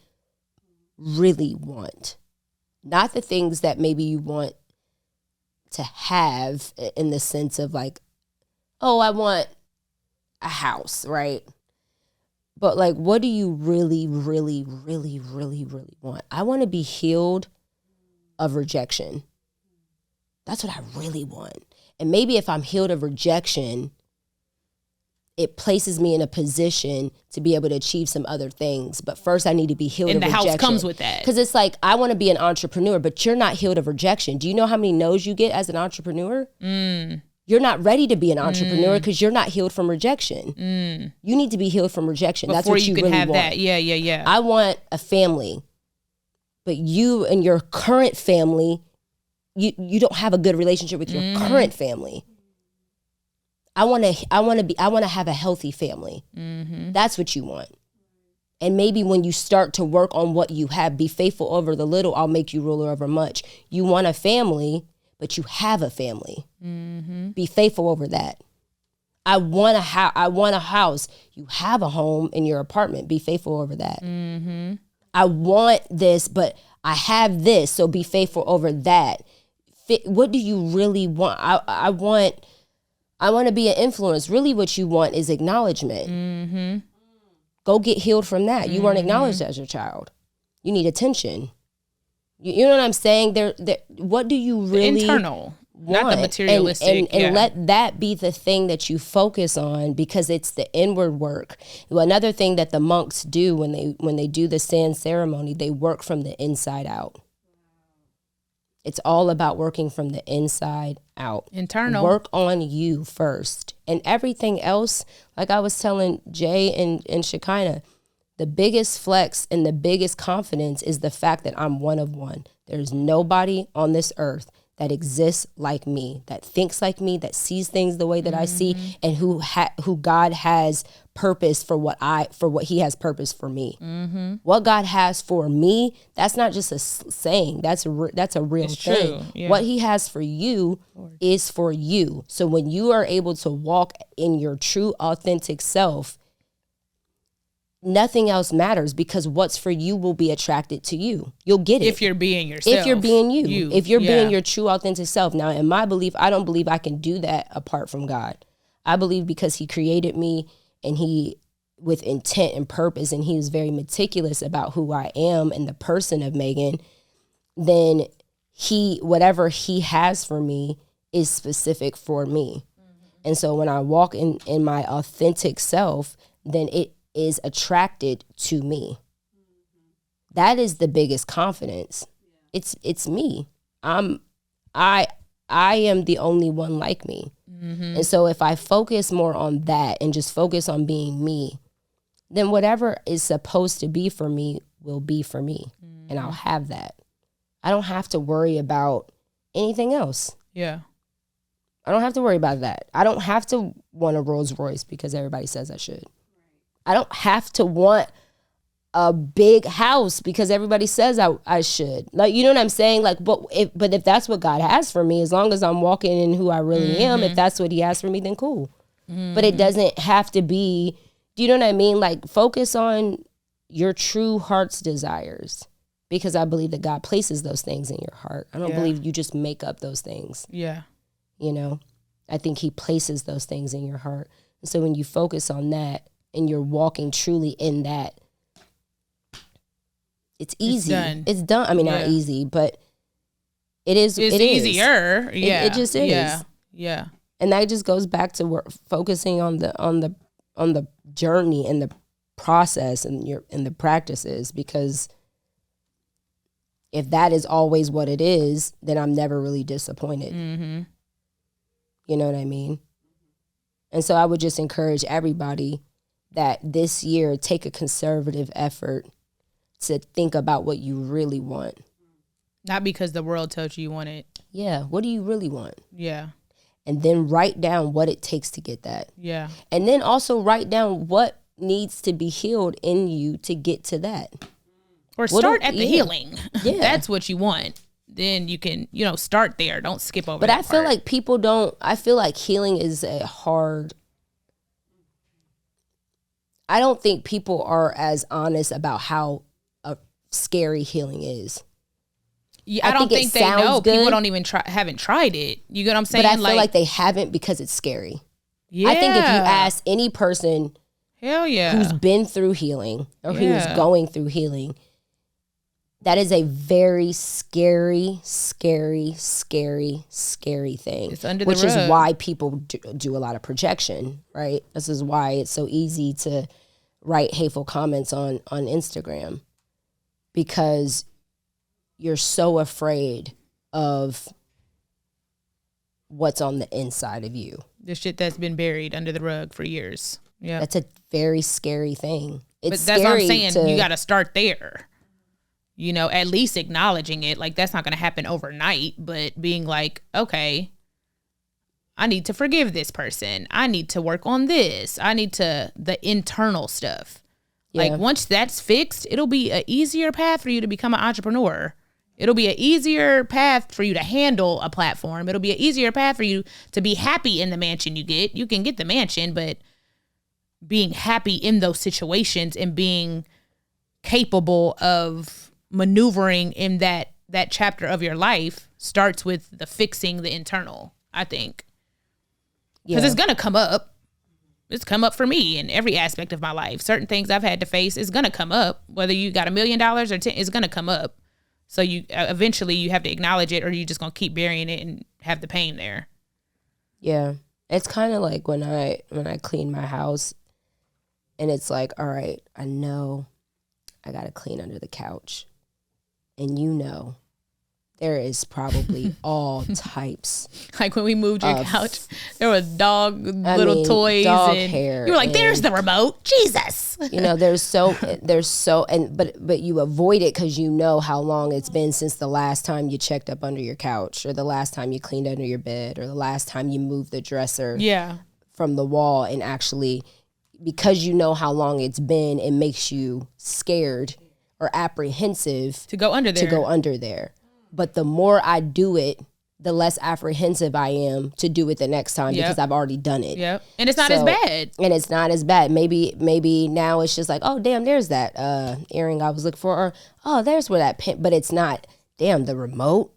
really want. Not the things that maybe you want to have in the sense of like, oh, I want a house, right? But like, what do you really, really, really, really, really want? I want to be healed of rejection. That's what I really want. And maybe if I'm healed of rejection, it places me in a position to be able to achieve some other things. But first I need to be healed of rejection. And the house
comes with that.
Because it's like, I want to be an entrepreneur, but you're not healed of rejection. Do you know how many no's you get as an entrepreneur? You're not ready to be an entrepreneur because you're not healed from rejection. You need to be healed from rejection. That's what you really want. Before you can have that.
Yeah.
I want a family, but you and your current family, you don't have a good relationship with your current family. I want to have a healthy family. That's what you want. And maybe when you start to work on what you have, be faithful over the little, I'll make you ruler over much. You want a family, but you have a family. Be faithful over that. I want a house. You have a home in your apartment. Be faithful over that. I want this, but I have this, so be faithful over that. What do you really want? I want to be an influence. Really what you want is acknowledgement. Go get healed from that. You weren't acknowledged as a child. You need attention. You know what I'm saying? What do you really
the internal
want?
Not the materialistic.
And let that be the thing that you focus on, because it's the inward work. Well, another thing that the monks do when they do the sand ceremony, they work from the inside out. It's all about working from the inside out.
Internal.
Work on you first. And everything else, like I was telling Jay and Shekinah, the biggest flex and the biggest confidence is the fact that I'm one of one. There's nobody on this earth that exists like me, that thinks like me, that sees things the way that I see, and who God has purpose for what he has purpose for me. What God has for me, that's not just a saying. That's a real thing.
True. Yeah.
What he has for you is for you. So when you are able to walk in your true, authentic self, nothing else matters, because what's for you will be attracted to you. You'll get it.
If you're being yourself.
If you're being you. If you're being your true, authentic self. Now, in my belief, I don't believe I can do that apart from God. I believe because he created me and he, with intent and purpose, and he is very meticulous about who I am and the person of Megan, then whatever he has for me is specific for me. And so when I walk in my authentic self, then is attracted to me. That is the biggest confidence. It's me. I am the only one like me. And so if I focus more on that and just focus on being me, then whatever is supposed to be for me will be for me. And I'll have that. I don't have to worry about anything else.
Yeah.
I don't have to worry about that. I don't have to want a Rolls Royce because everybody says I should. I don't have to want a big house because everybody says I should. Like, you know what I'm saying? Like, but if that's what God has for me, as long as I'm walking in who I really am, if that's what he has for me, then cool. But it doesn't have to be, do you know what I mean? Like, focus on your true heart's desires, because I believe that God places those things in your heart. I don't believe you just make up those things.
Yeah.
You know, I think he places those things in your heart. And so when you focus on that and you're walking truly in that, it's easy. It's done. I mean, not easy, but it is.
It's easier. Yeah.
It just is.
Yeah. Yeah.
And that just goes back to focusing on the journey and the process and the practices, because if that is always what it is, then I'm never really disappointed. You know what I mean? And so I would just encourage everybody that this year, take a conservative effort to think about what you really want.
Not because the world tells you want it.
Yeah. What do you really want?
Yeah.
And then write down what it takes to get that.
Yeah.
And then also write down what needs to be healed in you to get to that.
Or start at the healing. Yeah. That's what you want. Then you can, start there. Don't skip over that
But I feel like people don't, I feel like healing is a hard, I don't think people are as honest about how scary healing is.
Yeah, I don't think they know. Good. People don't even haven't tried it. You get what I'm saying?
But I feel like they haven't because it's scary. Yeah. I think if you ask any person who's been through healing or who's going through healing, that is a very scary, scary, scary, scary thing.
It's under the
which
rug.
Is why people do a lot of projection, right? This is why it's so easy to write hateful comments on Instagram, because you're so afraid of what's on the inside of you.
The shit that's been buried under the rug for years. Yeah.
That's a very scary thing. It's
but that's what I'm saying. You got to start there. At least acknowledging it. Like, that's not going to happen overnight, but being like, okay, I need to forgive this person. I need to work on this. The internal stuff. Yeah. Like, once that's fixed, it'll be an easier path for you to become an entrepreneur. It'll be an easier path for you to handle a platform. It'll be an easier path for you to be happy in the mansion you get. You can get the mansion, but being happy in those situations and being capable of maneuvering in that chapter of your life starts with the fixing the internal, I think. Because it's going to come up. It's come up for me in every aspect of my life. Certain things I've had to face is going to come up. Whether you got $1 million or 10, it's going to come up. So you eventually you have to acknowledge it, or you're just going to keep burying it and have the pain there.
Yeah. It's kind of like when I clean my house, and it's like, all right, I know I got to clean under the couch. And there is probably all types.
Like when we moved your couch, there was little toys,
dog
and
hair,
you were like, "There's the remote, Jesus."
But you avoid it because you know how long it's been since the last time you checked up under your couch, or the last time you cleaned under your bed, or the last time you moved the dresser from the wall. And actually, because you know how long it's been, it makes you scared or apprehensive
to go under
there. But the more I do it, the less apprehensive I am to do it the next time because I've already done it.
Yep. And it's not as bad.
And it's not as bad. Maybe now it's just like, oh, damn, there's that earring I was looking for. Or, oh, there's where that pin. But it's not, damn, the remote,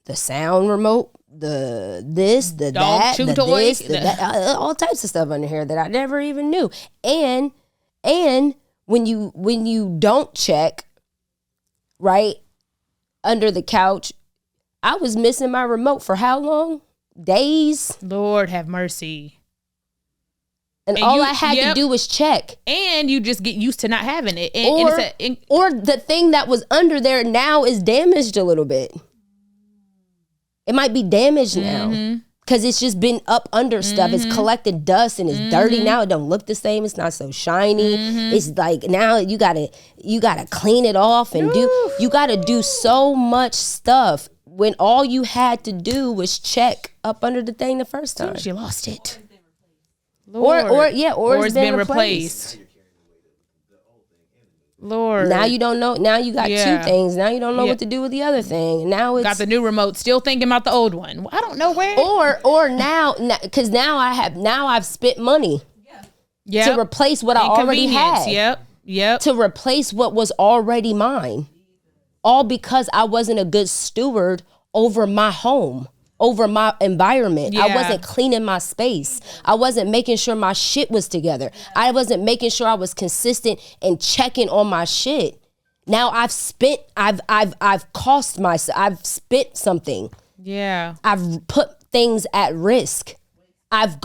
the sound remote, the this, the
dog
that,
chew
the
toy,
this, the that, all types of stuff under here that I never even knew. And when you don't check, right, under the couch, I was missing my remote for how long? Days?
Lord have mercy.
And all I had to do was check.
And you just get used to not having it.
Or the thing that was under there now is damaged a little bit. It might be damaged now. Because it's just been up under stuff. It's collected dust and it's dirty now. It don't look the same. It's not so shiny. It's like now you gotta clean it off and you gotta do so much stuff when all you had to do was check up under the thing the first time.
You lost it.
Lord. Or it's been replaced.
Lord.
Now you don't know. Now you got two things. Now you don't know what to do with the other thing. Now it's
got the new remote. Still thinking about the old one. I don't know where.
Or now, because now I've spent money. To replace what I already had.
Yep.
To replace what was already mine. All because I wasn't a good steward over my home. Over my environment. I wasn't cleaning my space. I wasn't making sure my shit was together. I wasn't making sure I was consistent and checking on my shit. Now I've cost myself. I've spent something.
Yeah.
I've put things at risk. I've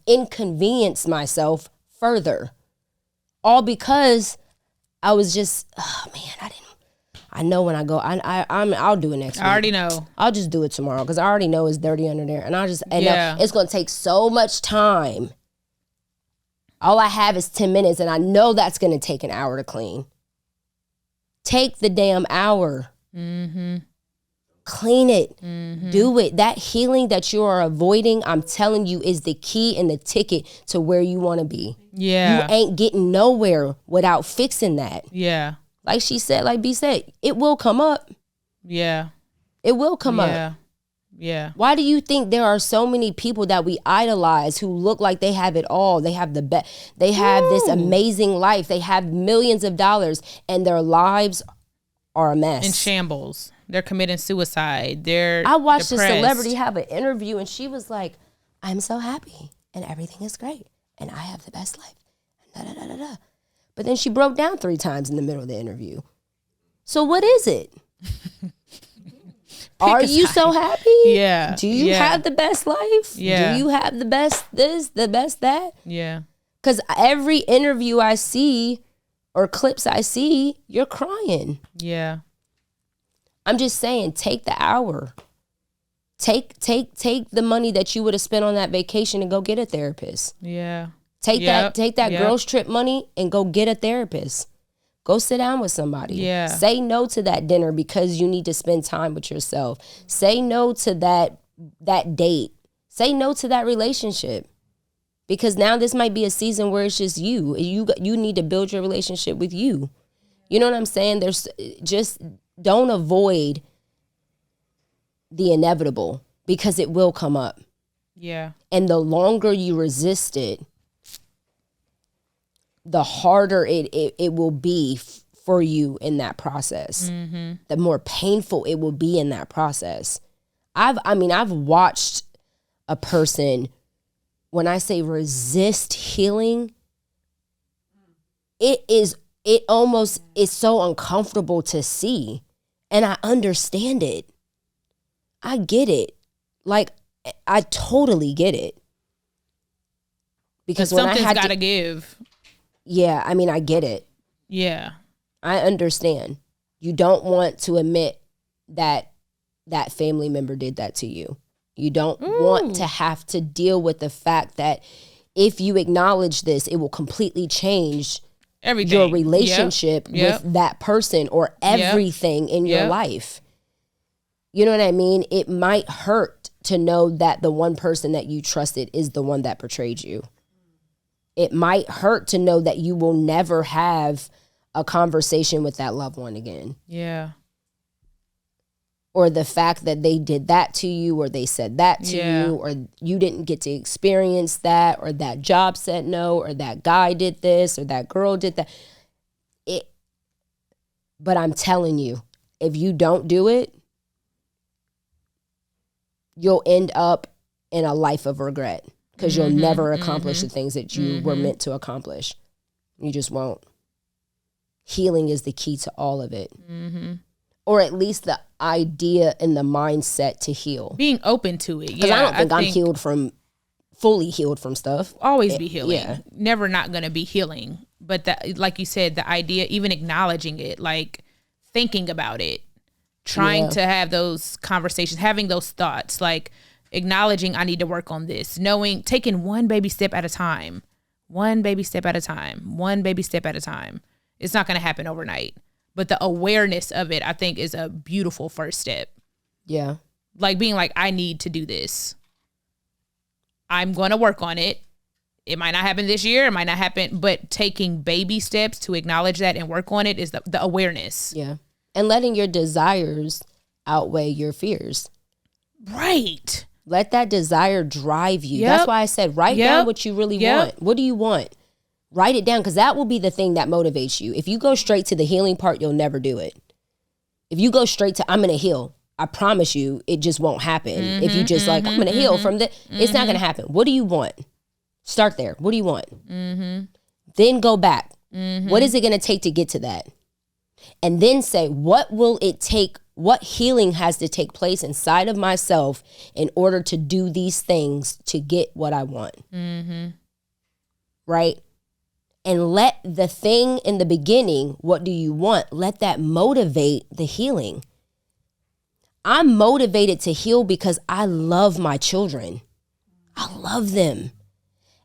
inconvenienced myself further. All because I was just, oh man, I know when I go, I'll do it next week.
I already know.
I'll just do it tomorrow because I already know it's dirty under there. And it's going to take so much time. All I have is 10 minutes and I know that's going to take an hour to clean. Take the damn hour. Clean it. Do it. That healing that you are avoiding, I'm telling you, is the key and the ticket to where you want to be.
Yeah.
You ain't getting nowhere without fixing that.
Yeah.
Like she said, like B said, it will come up.
Yeah.
It will come up.
Yeah.
Why do you think there are so many people that we idolize who look like they have it all? They have the best. They have this amazing life. They have millions of dollars and their lives are a mess.
In shambles. They're committing suicide.
I watched a celebrity have an interview and she was like, I'm so happy and everything is great and I have the best life. Da, da, da, da, da. But then she broke down 3 times in the middle of the interview. So what is it? Are you so happy?
Yeah.
Do you have the best life?
Yeah.
Do you have the best this, the best that?
Yeah.
Because every interview I see or clips I see, you're crying.
Yeah.
I'm just saying, take the hour. Take the money that you would have spent on that vacation and go get a therapist.
Yeah.
Take that girls trip money and go get a therapist. Go sit down with somebody.
Yeah.
Say no to that dinner because you need to spend time with yourself. Say no to that date. Say no to that relationship. Because now this might be a season where it's just you. You need to build your relationship with you. You know what I'm saying? There's just don't avoid the inevitable because it will come up.
Yeah.
And the longer you resist it, the harder it will be for you in that process. The more painful it will be in that process. I've watched a person, when I say resist healing, it almost is so uncomfortable to see. And I understand it. I get it. Like, I totally get it. Because when
something's got to give.
Yeah, I mean, I get it.
Yeah.
I understand. You don't want to admit that that family member did that to you. You don't want to have to deal with the fact that if you acknowledge this, it will completely change
everything.
Your relationship with that person or everything in your life. You know what I mean? It might hurt to know that the one person that you trusted is the one that betrayed you. It might hurt to know that you will never have a conversation with that loved one again.
Yeah.
Or the fact that they did that to you, or they said that to you, or you didn't get to experience that, or that job said no, or that guy did this, or that girl did that. But I'm telling you, if you don't do it, you'll end up in a life of regret because you'll never accomplish the things that you were meant to accomplish. You just won't. Healing is the key to all of it. Or at least the idea and the mindset to heal.
Being open to it.
Because I don't think I'm healed from fully healed from stuff.
Always be healing. Never not going to be healing. But that, like you said, the idea, even acknowledging it, like thinking about it, trying to have those conversations, having those thoughts, like acknowledging I need to work on this, knowing, taking one baby step at a time, one baby step at a time, one baby step at a time. It's not going to happen overnight. But the awareness of it, I think, is a beautiful first step.
Yeah.
Like being like, I need to do this. I'm going to work on it. It might not happen this year. It might not happen. But taking baby steps to acknowledge that and work on it is the awareness.
Yeah. And letting your desires outweigh your fears.
Right.
Let that desire drive you.
Yep.
That's why I said, write down what you really want. What do you want? Write it down, because that will be the thing that motivates you. If you go straight to the healing part, you'll never do it. If you go straight to, I'm going to heal, I promise you, it just won't happen. If you just I'm going to heal from the, it's not going to happen. What do you want? Start there. What do you want? Then go back. What is it going to take to get to that? And then say, what will it take? What healing has to take place inside of myself in order to do these things to get what I want? Right? And let the thing in the beginning, what do you want? Let that motivate the healing. I'm motivated to heal because I love my children. I love them.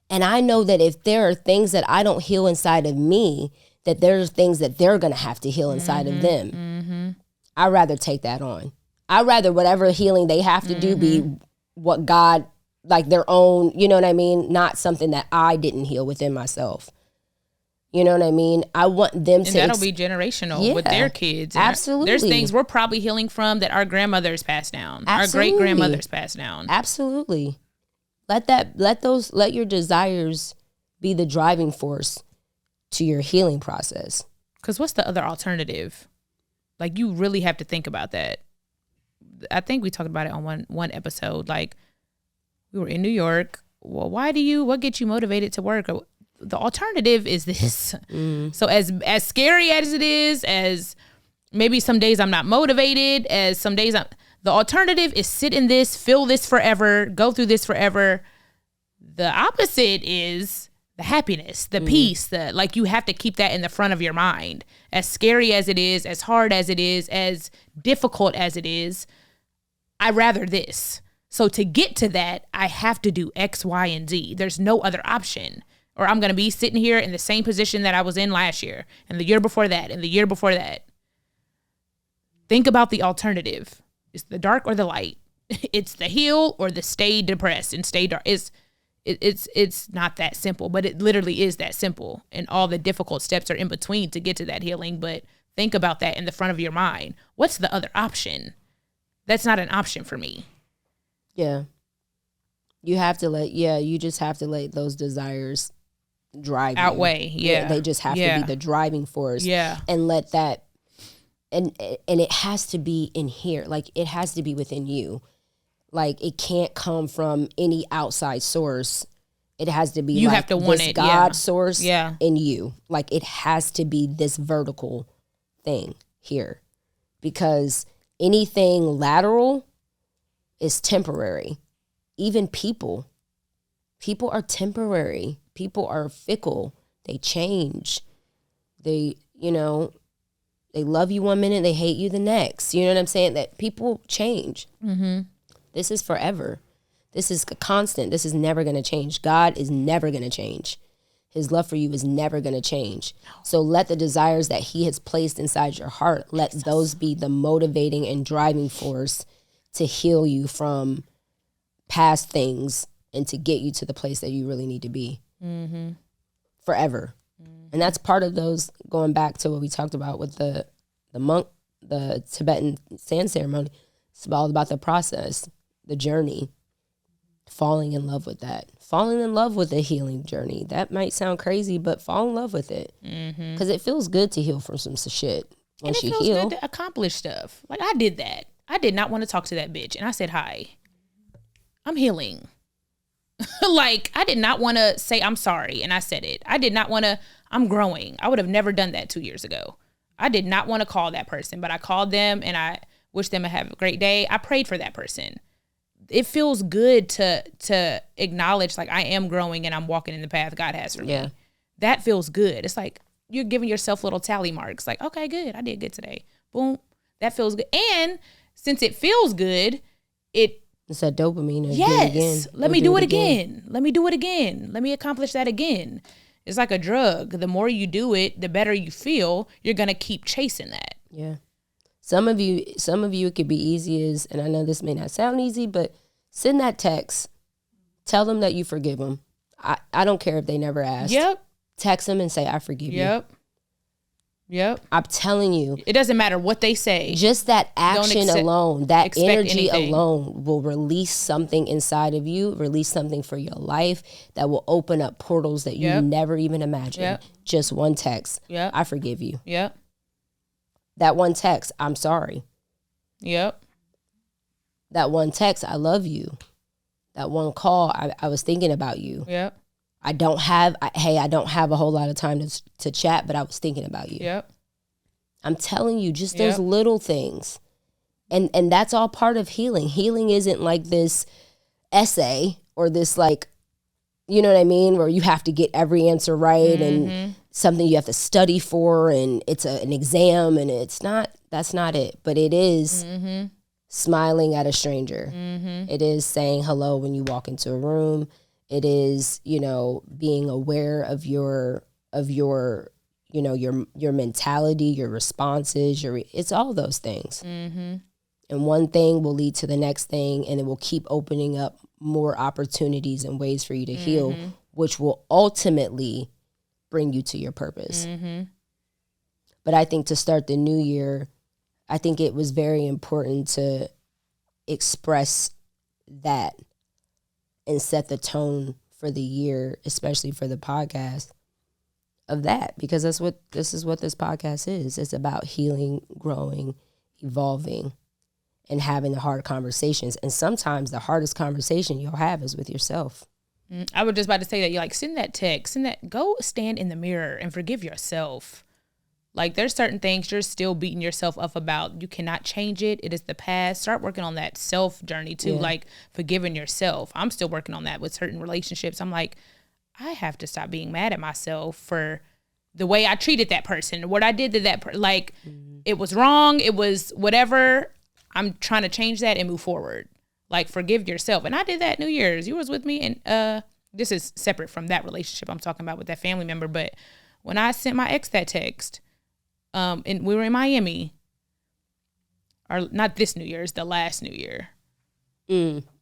And I know that if there are things that I don't heal inside of me, that there's things that they're going to have to heal inside of them. I'd rather take that on. I'd rather whatever healing they have to do be what God, like their own, you know what I mean? Not something that I didn't heal within myself. You know what I mean? I want them to.
And that'll be generational with their kids.
Absolutely.
There's things we're probably healing from that our grandmothers passed down.
Absolutely.
Our great grandmothers passed down.
Absolutely. Let your desires be the driving force to your healing process.
Because what's the other alternative? Like, you really have to think about that. I think we talked about it on one episode. Like, we were in New York. Well, what gets you motivated to work? The alternative is this. So as scary as it is, as maybe some days I'm not motivated, as some days the alternative is sit in this, feel this forever, go through this forever. The opposite is the happiness, the peace, like you have to keep that in the front of your mind. As scary as it is, as hard as it is, as difficult as it is, I'd rather this. So to get to that, I have to do X, Y, and Z. There's no other option. Or I'm going to be sitting here in the same position that I was in last year, and the year before that, and the year before that. Think about the alternative. It's the dark or the light. It's the heal or the stay depressed and stay dark. It's not that simple, but it literally is that simple. And all the difficult steps are in between to get to that healing. But think about that in the front of your mind. What's the other option? That's not an option for me.
Yeah. You just have to let those desires drive
outweigh. Yeah.
They just have to be the driving force.
Yeah.
And let that, and it has to be in here. Like, it has to be within you. Like, it can't come from any outside source. It has to be
you
like
have to want
this
it.
God source
in
you. Like, it has to be this vertical thing here. Because anything lateral is temporary. Even people are temporary. People are fickle. They change. They love you one minute, they hate you the next. You know what I'm saying? That people change. This is forever. This is constant. This is never going to change. God is never going to change. His love for you is never going to change. So let the desires that he has placed inside your heart, let those be the motivating and driving force to heal you from past things and to get you to the place that you really need to be forever. And that's part of those, going back to what we talked about with the monk, the Tibetan sand ceremony. It's all about the process, the journey, falling in love with that, falling in love with the healing journey. That might sound crazy, but fall in love with it because it feels good to heal from some shit. Once you heal, it feels good
to accomplish stuff. Like, I did that. I did not want to talk to that bitch, and I said hi. I'm healing. Like, I did not want to say I'm sorry, and I said it. I did not want to. I'm growing. I would have never done that 2 years ago. I did not want to call that person, but I called them, and I wished them to have a great day. I prayed for that person. it feels good to acknowledge like I am growing and I'm walking in the path God has for me. That feels good. It's like you're giving yourself little tally marks. Like, okay, good. I did good today. Boom. That feels good. And since it feels good, it's
that dopamine.
Yes. Let me do it again. Let me do it again. Let me accomplish that again. It's like a drug. The more you do it, the better you feel. You're going to keep chasing that.
Yeah. Some of you, it could be easy as, and I know this may not sound easy, but send that text. Tell them that you forgive them. I don't care if they never asked.
Yep.
Text them and say, I forgive you.
Yep.
I'm telling you.
It doesn't matter what they say.
Just that action alone, that energy
anything.
alone will release something inside of you, release something for your life that will open up portals that you never even imagined.
Yep.
Just one text.
Yep.
I forgive you.
Yep.
That one text, I'm sorry.
Yep.
That one text, I love you. That one call, I was thinking about you.
Yep.
I don't have a whole lot of time to chat, but I was thinking about you.
Yep.
I'm telling you, just those little things. And that's all part of healing. Healing isn't like this essay or this like, you know what I mean? Where you have to get every answer right and something you have to study for and it's an exam and that's not it. But it is smiling at a stranger. It is saying hello when you walk into a room. It is, being aware of your mentality, your responses, it's all those things. And one thing will lead to the next thing, and it will keep opening up more opportunities and ways for you to heal, which will ultimately bring you to your purpose. But I think to start the new year, I think it was very important to express that and set the tone for the year, especially for the podcast, of that, because this is what this podcast is. It's about healing, growing, evolving, and having the hard conversations. And sometimes the hardest conversation you'll have is with yourself.
I was just about to say that. You like send that text, go stand in the mirror and forgive yourself. Like there's certain things you're still beating yourself up about. You cannot change it. It is the past. Start working on that self journey too, like forgiving yourself. I'm still working on that with certain relationships. I'm like, I have to stop being mad at myself for the way I treated that person, what I did to that person. Like it was wrong. It was whatever. I'm trying to change that and move forward. Like forgive yourself. And I did that New Year's. You was with me. And this is separate from that relationship I'm talking about with that family member. But when I sent my ex that text, and we were in Miami, or not this New Year's, the last New Year.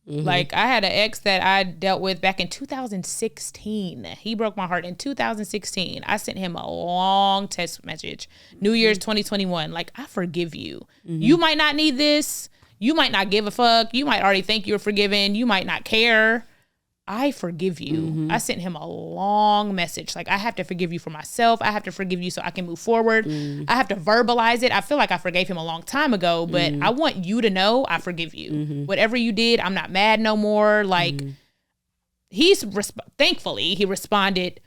Like I had an ex that I dealt with back in 2016. He broke my heart in 2016. I sent him a long text message. New Year's 2021. Like, I forgive you. You might not need this. You might not give a fuck. You might already think you're forgiven. You might not care. I forgive you. I sent him a long message. Like, I have to forgive you for myself. I have to forgive you so I can move forward. I have to verbalize it. I feel like I forgave him a long time ago, but I want you to know I forgive you. Whatever you did, I'm not mad no more. Like, thankfully, he responded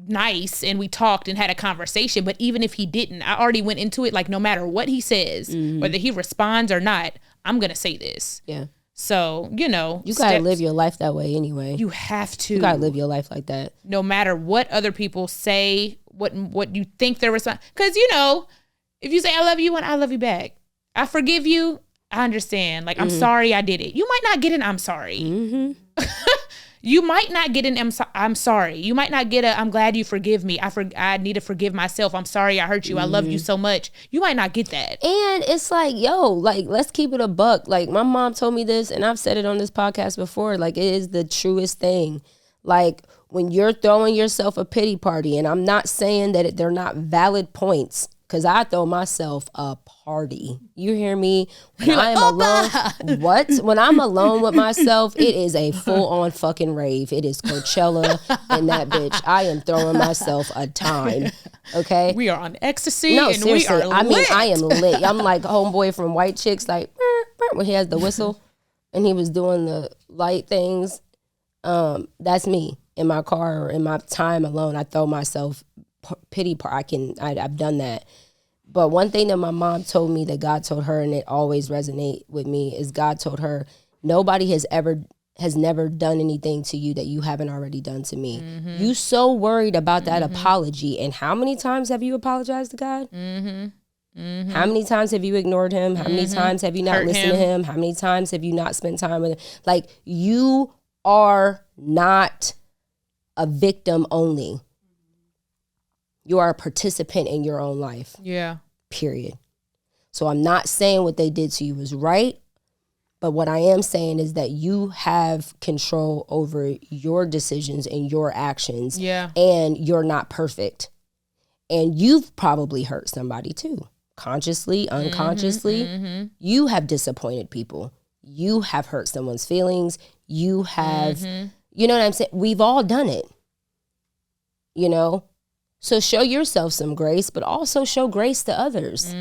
nice and we talked and had a conversation. But even if he didn't, I already went into it. Like, no matter what he says, whether he responds or not, I'm going to say this.
Yeah.
So, you
gotta live your life that way anyway.
You have to.
You gotta live your life like that.
No matter what other people say, what you think their response. Because, if you say I love you and I love you back, I forgive you, I understand. Like, I'm sorry I did it. You might not get an I'm sorry. You might not get an I'm sorry. You might not get a I'm glad you forgive me. I need to forgive myself. I'm sorry I hurt you. I love you so much. You might not get that.
And it's like, let's keep it a buck. Like, my mom told me this, and I've said it on this podcast before. Like, it is the truest thing. Like, when you're throwing yourself a pity party, and I'm not saying that they're not valid points, because I throw myself a party. You hear me? When I am alone. What? When I'm alone with myself, it is a full-on fucking rave. It is Coachella and that bitch. I am throwing myself a time. Okay?
We are on ecstasy.
No,
and
seriously.
We are lit.
I mean, I am lit. I'm like homeboy from White Chicks, like, when he has the whistle and he was doing the light things. That's me in my car or in my time alone. I throw myself pity party. I've done that. But one thing that my mom told me that God told her, and it always resonate with me, is God told her, Nobody has never done anything to you that you haven't already done to me. You so worried about that apology. And how many times have you apologized to God? How many times have you ignored him? How many times have you not listened to him? How many times have you not spent time with him? Like, you are not a victim only. You are a participant in your own life.
Yeah.
Period. So I'm not saying what they did to you was right, but what I am saying is that you have control over your decisions and your actions.
Yeah.
And you're not perfect. And you've probably hurt somebody too. Consciously, unconsciously. You have disappointed people. You have hurt someone's feelings. You have, you know what I'm saying? We've all done it. You know? So show yourself some grace, but also show grace to others.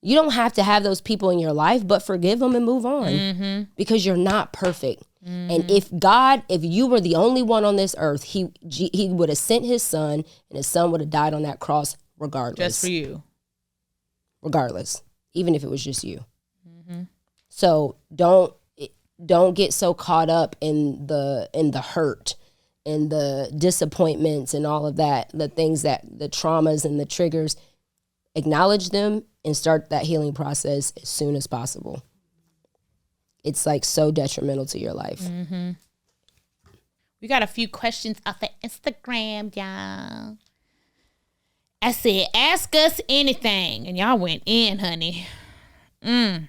You don't have to have those people in your life, but forgive them and move on because you're not perfect. And if you were the only one on this earth, he would have sent his son, and his son would have died on that cross regardless.
Just for you.
Regardless, even if it was just you. So don't get so caught up in the hurt and the disappointments and all of that, the things that the traumas and the triggers. Acknowledge them and start that healing process as soon as possible. It's like so detrimental to your life.
We got a few questions off of Instagram, y'all. I said, ask us anything. And y'all went in, honey. Okay,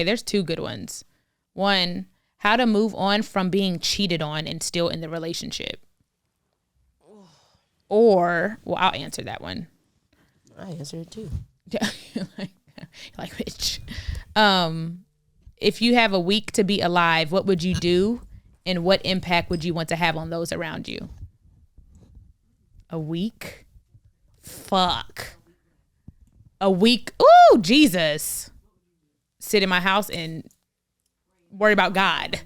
there's two good ones. One, how to move on from being cheated on and still in the relationship. Or, well, I'll answer that one.
I answered it too.
like bitch. If you have a week to be alive, what would you do? And what impact would you want to have on those around you? A week? Fuck. A week? Ooh, Jesus. Sit in my house and worry about God.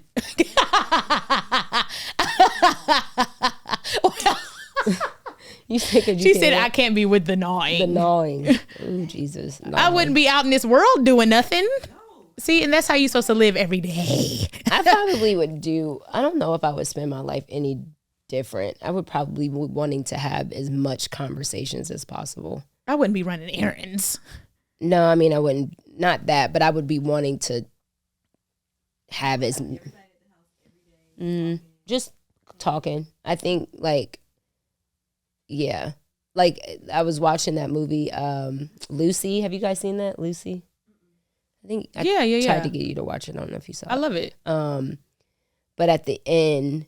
You think
she said, I can't be with the gnawing.
The gnawing. Ooh, Jesus. Gnawing.
I wouldn't be out in this world doing nothing. See, and that's how you're supposed to live every day.
I probably would I don't know if I would spend my life any different. I would probably be wanting to have as much conversations as possible.
I wouldn't be running errands.
No, I mean, I wouldn't, not that, but I would be wanting to have as, just talking. I think like, yeah. Like I was watching that movie, Lucy. Have you guys seen that? Lucy? I think I tried to get you to watch it. I don't know if you saw it.
I love it.
But at the end,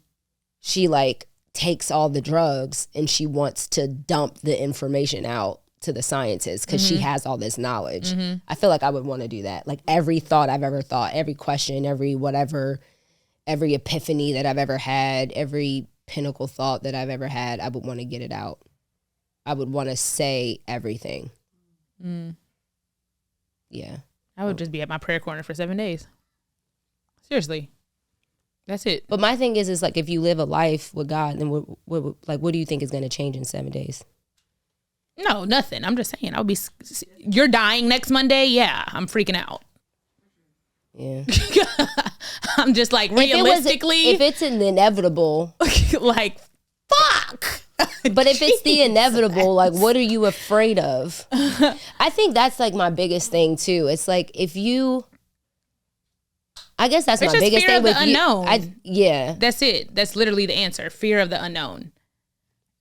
she like takes all the drugs and she wants to dump the information out to the scientists because she has all this knowledge. I feel like I would want to do that. Like every thought I've ever thought, every question, every whatever, every epiphany that I've ever had, every pinnacle thought that I've ever had, I would want to get it out. I would want to say everything. Yeah.
I would just be at my prayer corner for 7 days. Seriously. That's it.
But my thing is like, if you live a life with God, then what do you think is going to change in 7 days?
No, nothing. I'm just saying, you're dying next Monday. Yeah, I'm freaking out.
Yeah.
I'm just like, realistically.
If it's an inevitable.
Like, fuck.
But if it's the inevitable, like, what are you afraid of? I think that's like my biggest thing too. It's like, I guess that's my biggest thing with you. Unknown. Yeah.
That's it. That's literally the answer. Fear of the unknown.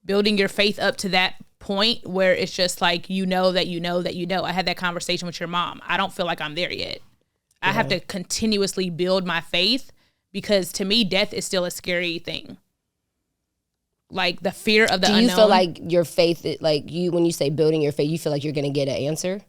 Building your faith up to that point where it's just like, you know that you know that you know. I had that conversation with your mom. I don't feel like I'm there yet. Yeah. I have to continuously build my faith because to me, death is still a scary thing. Like the fear of the unknown. Do you
feel like your faith, like when you say building your faith, you feel like you're going to get an answer?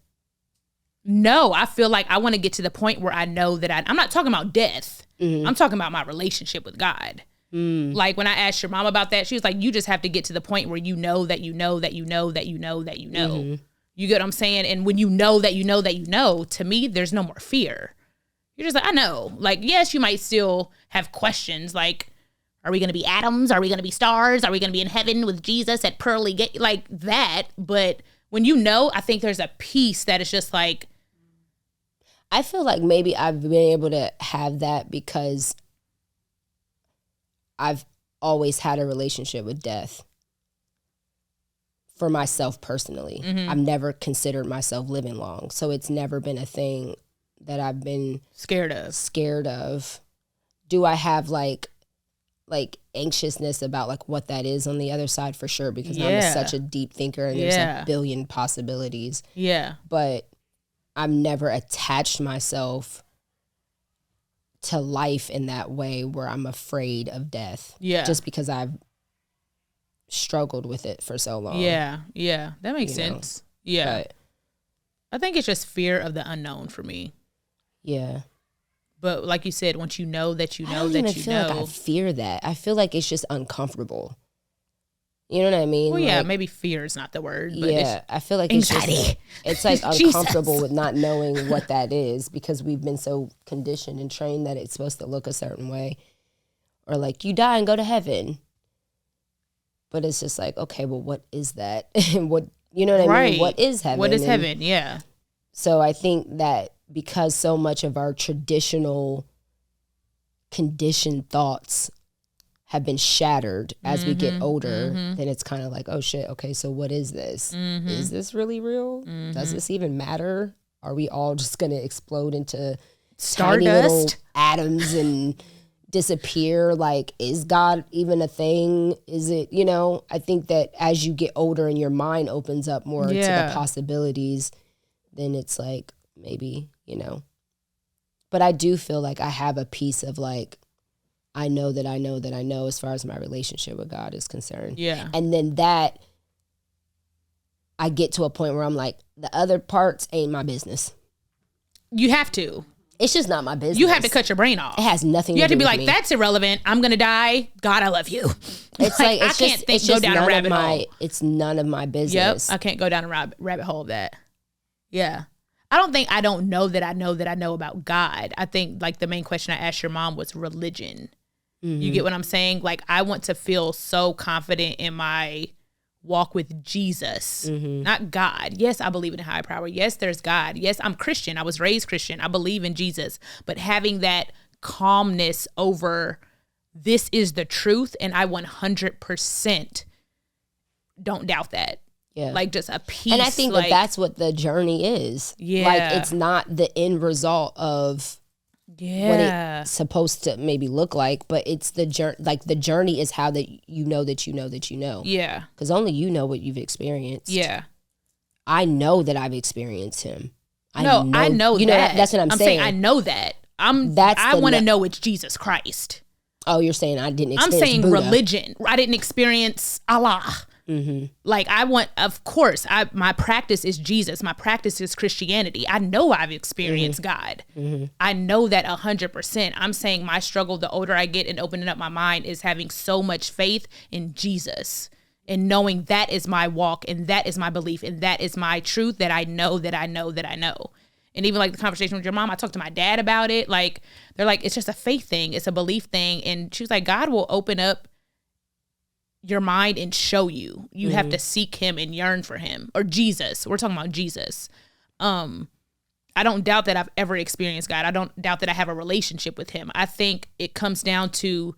No, I feel like I want to get to the point where I know that I'm not talking about death. I'm talking about my relationship with God. Like when I asked your mom about that, she was like, you just have to get to the point where you know that you know that you know that you know that you know. You get what I'm saying? And when you know that you know that you know, to me, there's no more fear. You're just like, I know. Like, yes, you might still have questions like, are we going to be atoms? Are we going to be stars? Are we going to be in heaven with Jesus at pearly gate? Like that. But when you know, I think there's a piece that is just like.
I feel like maybe I've been able to have that because I've always had a relationship with death for myself personally.
Mm-hmm.
I've never considered myself living long. So it's never been a thing that I've been
scared of.
Do I have like anxiousness about like what that is on the other side? For sure, because I'm such a deep thinker and there's a billion possibilities.
Yeah.
But I've never attached myself to life in that way where I'm afraid of death.
Yeah.
Just because I've struggled with it for so long.
Yeah. Yeah. That makes sense. Yeah.
But,
I think it's just fear of the unknown for me.
Yeah.
But like you said, once you know that you know
I don't
that
even
you
feel
know.
like I fear that. I feel like it's just uncomfortable. You know what I mean?
Well, yeah,
like,
maybe fear is not the word. But
yeah, I feel like
anxiety.
It's like uncomfortable with not knowing what that is because we've been so conditioned and trained that it's supposed to look a certain way. Or like you die and go to heaven. But it's just like, okay, well, what is that? What, you know what I mean? What is heaven?
What is heaven? Yeah.
So I think that because so much of our traditional conditioned thoughts have been shattered as we get older, then it's kind of like, oh shit, okay, so what is this? Is this really real? Does this even matter? Are we all just going to explode into tiny little atoms and disappear? Like, is God even a thing? Is it, I think that as you get older and your mind opens up more to the possibilities, then it's like, maybe, But I do feel like I have a piece of like, I know that I know that I know as far as my relationship with God is concerned.
Yeah.
And then that, I get to a point where I'm like, the other parts ain't my business.
You have to.
It's just not my business.
You have to cut your brain off.
It has nothing to do with me.
You have to be like, that's irrelevant. I'm going to die. God, I love you.
It's like
I can't go down a rabbit hole.
It's none of my business.
Yep. I can't go down a rabbit hole of that. Yeah. I don't think I don't know that I know about God. I think like the main question I asked your mom was religion. You get what I'm saying? Like, I want to feel so confident in my walk with Jesus, not God. Yes, I believe in a higher power. Yes, there's God. Yes, I'm Christian. I was raised Christian. I believe in Jesus. But having that calmness over this is the truth, and I 100% don't doubt that.
Yeah.
Like just a peace.
And I think
like,
that's what the journey is.
Yeah.
Like, it's not the end result of what it's supposed to maybe look like, but it's the journey. Like, the journey is how that you know that you know that you know.
Yeah.
Because only you know what you've experienced.
Yeah.
I know that I've experienced him.
I know that.
That's what I'm saying.
I know that. I want to know it's Jesus Christ.
Oh, you're saying I didn't experience
I'm saying
Buddha.
religion. I didn't experience Allah. Like, I want, of course, my practice is Jesus. My practice is Christianity. I know I've experienced God. I know that 100%. I'm saying my struggle, the older I get and opening up my mind, is having so much faith in Jesus and knowing that is my walk and that is my belief and that is my truth, that I know that I know that I know. And even like the conversation with your mom, I talked to my dad about it. Like, they're like, it's just a faith thing. It's a belief thing. And she was like, God will open up your mind and show you. You have to seek him and yearn for him. Or Jesus. We're talking about Jesus. I don't doubt that I've ever experienced God. I don't doubt that I have a relationship with him. I think it comes down to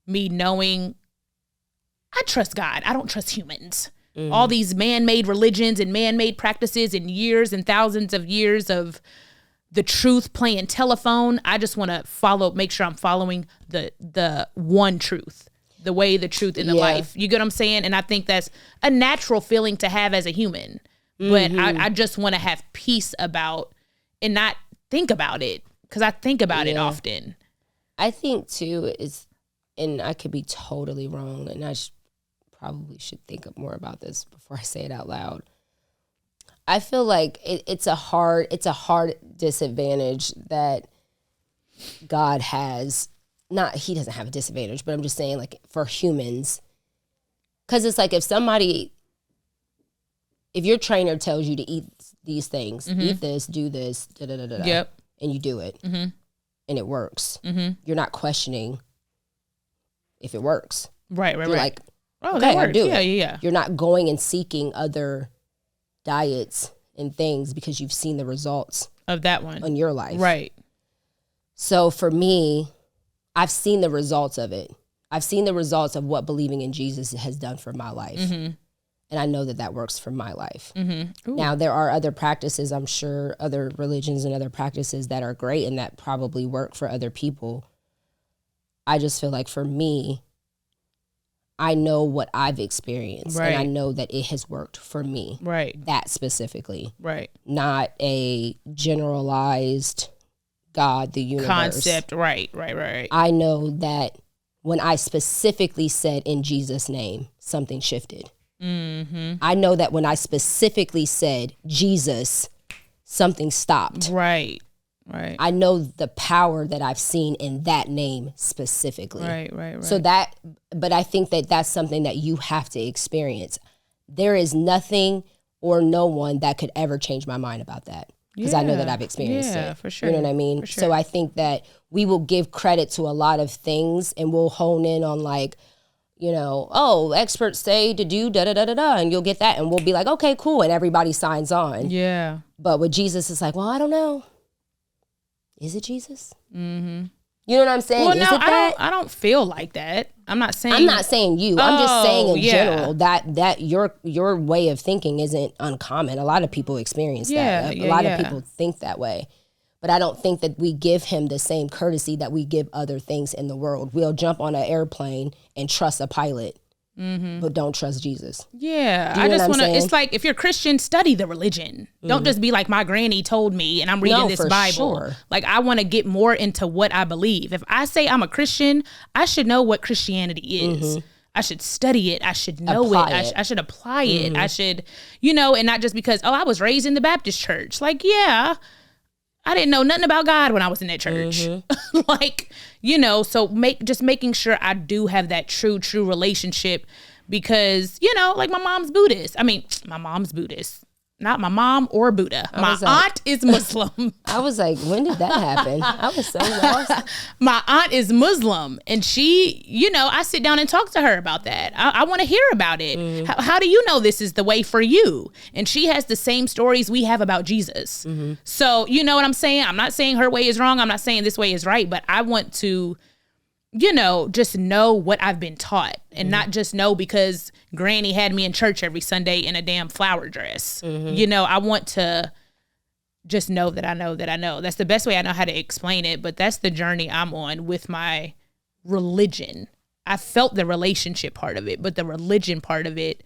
me knowing I trust God. I don't trust humans. All these man-made religions and man-made practices and years and thousands of years of the truth playing telephone. I just want to make sure I'm following the one truth. The way, the truth, and the life. You get what I'm saying? And I think that's a natural feeling to have as a human. But I just want to have peace about and not think about it, because I think about it often.
I think, too, and I could be totally wrong, and I probably should think more about this before I say it out loud. I feel like it's a hard disadvantage that God has. Not, he doesn't have a disadvantage, but I'm just saying, like, for humans, because it's like if your trainer tells you to eat these things, eat this, do this, and you do it, and it works, you're not questioning if it works.
Right.
You're like,
oh,
okay,
that works.
I do it.
Yeah.
You're not going and seeking other diets in things because you've seen the results
of that one
in your life.
Right.
So for me, I've seen the results of it. I've seen the results of what believing in Jesus has done for my life. Mm-hmm. And I know that that works for my life. Mm-hmm. Now, there are other practices, I'm sure, other religions and other practices that are great and that probably work for other people. I just feel like for me, I know what I've experienced.
Right.
And I know that it has worked for me.
Right.
That specifically.
Right.
Not a generalized God, the universe.
Concept. Right.
I know that when I specifically said in Jesus' name, something shifted. Mm-hmm. I know that when I specifically said Jesus, something stopped.
Right.
I know the power that I've seen in that name specifically.
Right.
So but I think that that's something that you have to experience. There is nothing or no one that could ever change my mind about that. Because I know that I've experienced it.
Yeah, for sure.
You know what I mean?
For sure.
So I think that we will give credit to a lot of things and we'll hone in on like, you know, oh, experts say to do da-da-da-da-da, and you'll get that. And we'll be like, okay, cool. And everybody signs on.
Yeah.
But with Jesus, it's like, well, I don't know. Is it Jesus? Mm-hmm. You know what I'm saying?
Well, no, I don't feel like that. I'm not saying
you. I'm just saying in general
yeah.
that your way of thinking isn't uncommon. A lot of people experience that. A lot of people think that way. But I don't think that we give him the same courtesy that we give other things in the world. We'll jump on an airplane and trust a pilot, but don't trust Jesus.
Yeah. I just want to, it's like, if you're Christian, study the religion. Don't just be like, my granny told me and I'm reading this Bible. Sure. Like, I want to get more into what I believe. If I say I'm a Christian, I should know what Christianity is. Mm-hmm. I should study it. I should know it. I should apply it. I should, you know, and not just because, I was raised in the Baptist church. Like, yeah, I didn't know nothing about God when I was in that church. Like, you know, so making sure I do have that true relationship because, you know, like my mom's Buddhist. Not my mom or Buddha. My aunt is Muslim.
I was like, when did that happen? I was so lost.
My aunt is Muslim and she, you know, I sit down and talk to her about that. I want to hear about it. How do you know this is the way for you? And she has the same stories we have about Jesus. So, you know what I'm saying? I'm not saying her way is wrong. I'm not saying this way is right, but I want to, you know, just know what I've been taught and not just know because Granny had me in church every Sunday in a damn flower dress. You know, I want to just know that I know that I know. That's the best way I know how to explain it, but that's the journey I'm on with my religion. I felt the relationship part of it, but the religion part of it,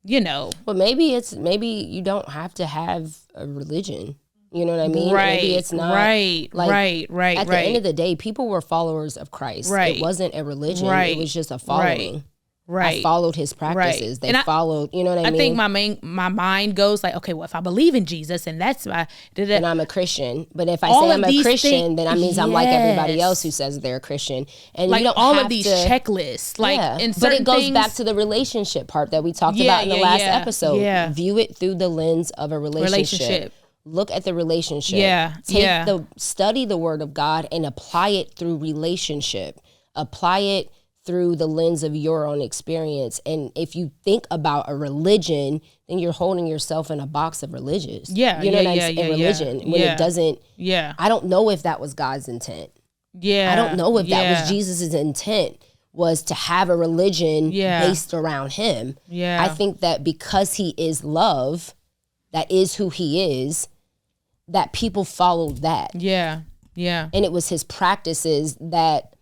you know.
Well, maybe you don't have to have a religion. You know what I mean?
Right.
Maybe it's not.
Right. At
the end of the day, people were followers of Christ.
Right.
It wasn't a religion.
Right.
It was just a following.
Right.
I followed his practices. They followed, you know what I mean?
I think my mind goes like, okay, well, if I believe in Jesus and that's my...
And I'm a Christian. But if I say I'm a Christian, then that means I'm like everybody else who says they're a Christian. And
like
you don't
all
have
of these
to,
checklists. Like in certain
but it goes
things,
back to the relationship part that we talked about in the last episode.
Yeah.
View it through the lens of a relationship. Look at the relationship. Study the word of God and apply it through relationship. Apply it through the lens of your own experience. And if you think about a religion, then you're holding yourself in a box of religious. You know what I'm saying? Religion. When it doesn't, I don't know if that was God's intent. I don't know if that was Jesus's intent, was to have a religion based around him. I think that because he is love, that is who he is, that people followed that. And it was his practices that,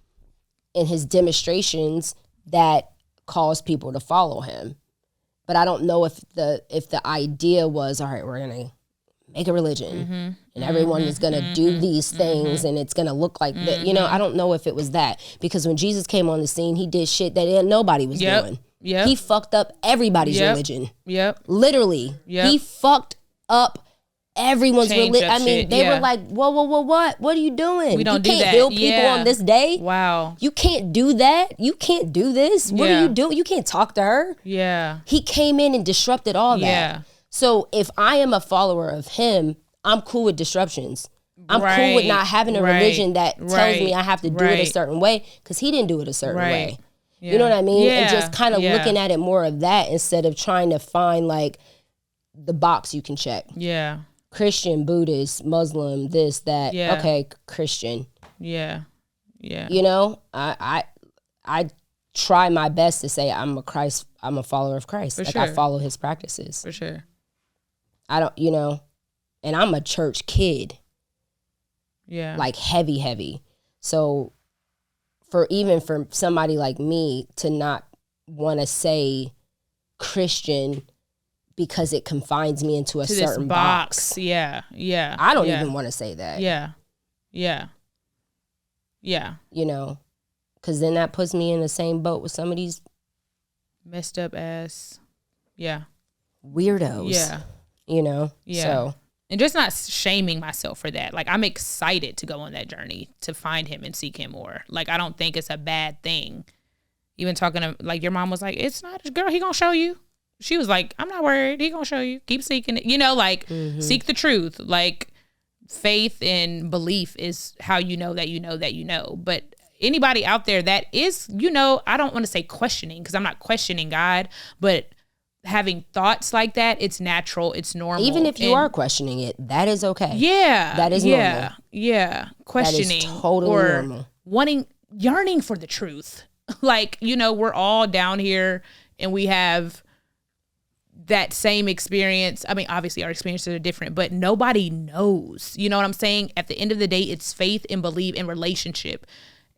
and his demonstrations that caused people to follow him. But I don't know if the idea was, all right, we're gonna make a religion and everyone is gonna do these things and it's gonna look like that. You know, I don't know if it was that, because when Jesus came on the scene, he did shit that nobody was doing. He fucked up everybody's religion. Literally. He fucked up everyone's religion. I mean, they were like, whoa, what are you doing?
We don't
you
do
can't
that.
heal people on this day.
Wow.
You can't do that. You can't do this. What are you doing? You can't talk to her. He came in and disrupted all that. So if I am a follower of him, I'm cool with disruptions. I'm cool with not having a religion that tells me I have to do it a certain way, because he didn't do it a certain way. You know what I mean? And just kind of looking at it more of that instead of trying to find like the box you can check.
Yeah.
Christian, Buddhist, Muslim, this, that.
Yeah.
Okay, Christian.
Yeah. Yeah.
You know, I try my best to say I'm a follower of Christ.
For
like
sure.
I follow his practices.
For sure.
I don't, you know, and I'm a church kid.
Yeah.
Like heavy. So for somebody like me to not want to say Christian because it confines me into a certain box.
Yeah. Yeah.
I don't even want to say that.
Yeah. Yeah. Yeah.
You know, because then that puts me in the same boat with some of these
messed up ass. Yeah.
Weirdos.
Yeah.
You know?
Yeah.
So.
And just not shaming myself for that. Like, I'm excited to go on that journey to find him and seek him more. Like, I don't think it's a bad thing. Even talking to, like, your mom was like, it's not, girl, he gonna show you. She was like, I'm not worried. He gonna show you. Keep seeking it. You know, like, seek the truth. Like, faith and belief is how you know that you know that you know. But anybody out there that is, you know, I don't want to say questioning, because I'm not questioning God, but having thoughts like that, it's natural, it's normal.
Even if you are questioning it, that is okay.
Yeah.
That is normal.
Yeah. Questioning.
That is totally
or
normal.
Yearning for the truth. Like, you know, we're all down here and we have that same experience. I mean, obviously our experiences are different, but nobody knows. You know what I'm saying? At the end of the day, it's faith and belief and relationship.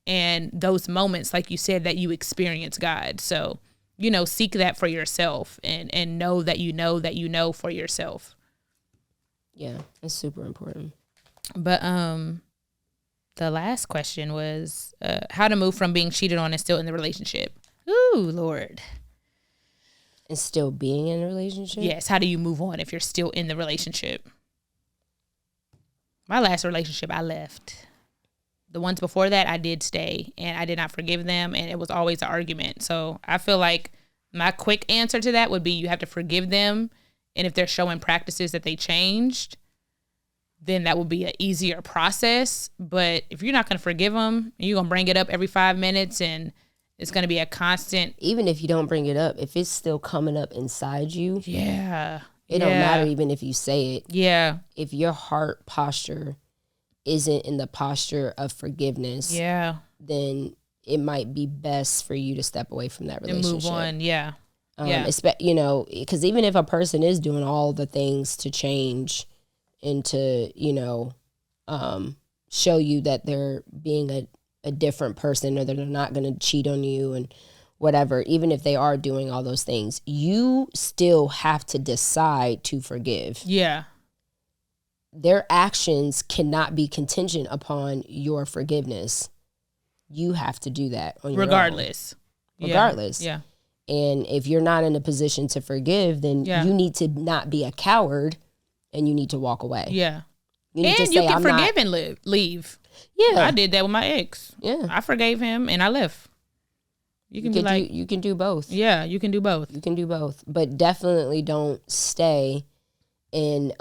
And those moments, like you said, that you experience God. So, you know, seek that for yourself and know that you know for yourself.
Yeah, it's super important.
But the last question was how to move from being cheated on and still in the relationship. Ooh, Lord.
And still being in a relationship?
Yes, how do you move on if you're still in the relationship? My last relationship, I left. The ones before that, I did stay, and I did not forgive them, and it was always an argument. So I feel like my quick answer to that would be you have to forgive them, and if they're showing practices that they changed, then that would be an easier process. But if you're not going to forgive them, you're going to bring it up every 5 minutes, and it's going to be a constant.
Even if you don't bring it up, if it's still coming up inside you, it don't matter even if you say it.
Yeah.
If your heart posture isn't in the posture of forgiveness, then it might be best for you to step away from that relationship.
And move on, yeah.
You know, because even if a person is doing all the things to change and to, you know, show you that they're being a different person or that they're not going to cheat on you and whatever, even if they are doing all those things, you still have to decide to forgive.
Yeah.
Their actions cannot be contingent upon your forgiveness. You have to do that on your own. Regardless.
Yeah.
And if you're not in a position to forgive, then you need to not be a coward and you need to walk away.
Yeah.
You need
and
to
you
say,
can forgive and leave.
Yeah.
I did that with my ex.
Yeah.
I forgave him and I left. You can
do both.
Yeah, you can do both.
You can do both. But definitely don't stay and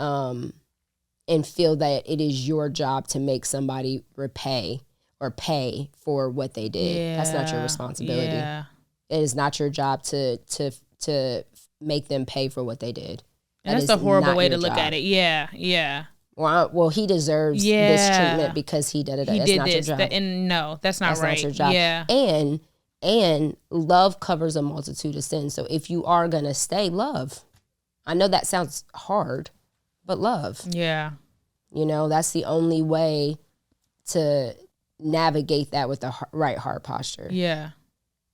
feel that it is your job to make somebody repay or pay for what they did.
Yeah,
that's not your responsibility.
Yeah.
It is not your job to make them pay for what they did.
And that's a horrible way to look at it. Yeah, yeah.
Well, he deserves this treatment because he did it. That's not your job.
No, that's not right.
Not your job.
Yeah.
And love covers a multitude of sins. So if you are gonna stay, love. I know that sounds hard, but love.
Yeah.
You know, that's the only way to navigate that with the right heart posture.
Yeah.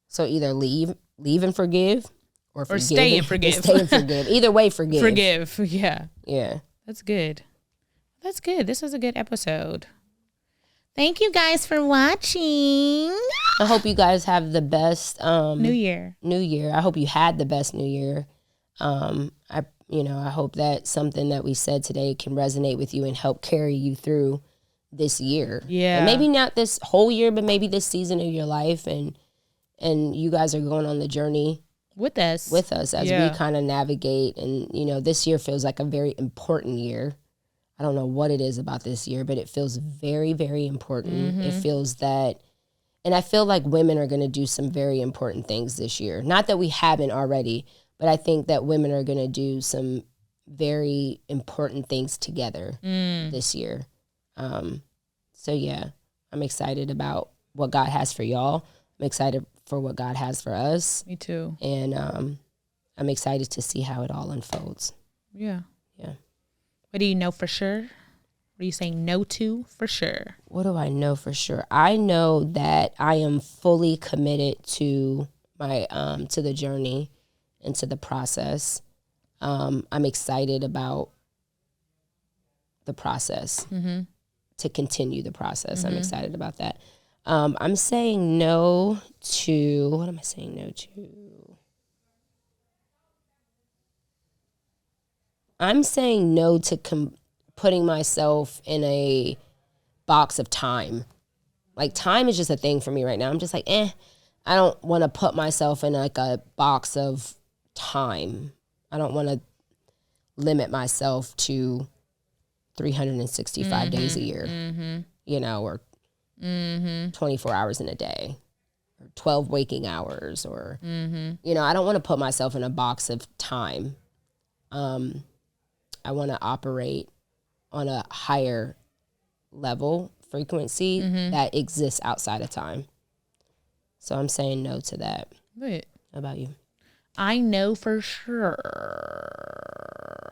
So either leave and forgive, or
stay and forgive.
Stay and forgive. Either way, forgive.
Forgive. Yeah.
Yeah.
That's good. That's good. This was a good episode. Thank you guys for watching.
I hope you guys have the best
New Year.
I hope you had the best New Year. I hope that something that we said today can resonate with you and help carry you through this year.
Yeah.
And maybe not this whole year, but maybe this season of your life, and you guys are going on the journey
with us
as we kind of navigate. And, you know, this year feels like a very important year. I don't know what it is about this year, but it feels very, very important. Mm-hmm. It feels that, and I feel like women are going to do some very important things this year. Not that we haven't already, but I think that women are going to do some very important things together this year. So yeah, I'm excited about what God has for y'all. I'm excited for what God has for us.
Me too.
And I'm excited to see how it all unfolds.
Yeah.
Yeah.
What do you know for sure? What are you saying no to for sure?
What do I know for sure? I know that I am fully committed to my to the journey and to the process. I'm excited about the process, to continue the process. I'm excited about that. I'm saying no to, what am I saying no to? I'm saying no to putting myself in a box of time. Like, time is just a thing for me right now. I'm just like, I don't want to put myself in like a box of time. I don't want to limit myself to 365 days a year, you know, or 24 hours in a day, or 12 waking hours, or, you know, I don't want to put myself in a box of time. I want to operate on a higher level frequency that exists outside of time. So I'm saying no to that.
Wait.
How about you?
I know for sure.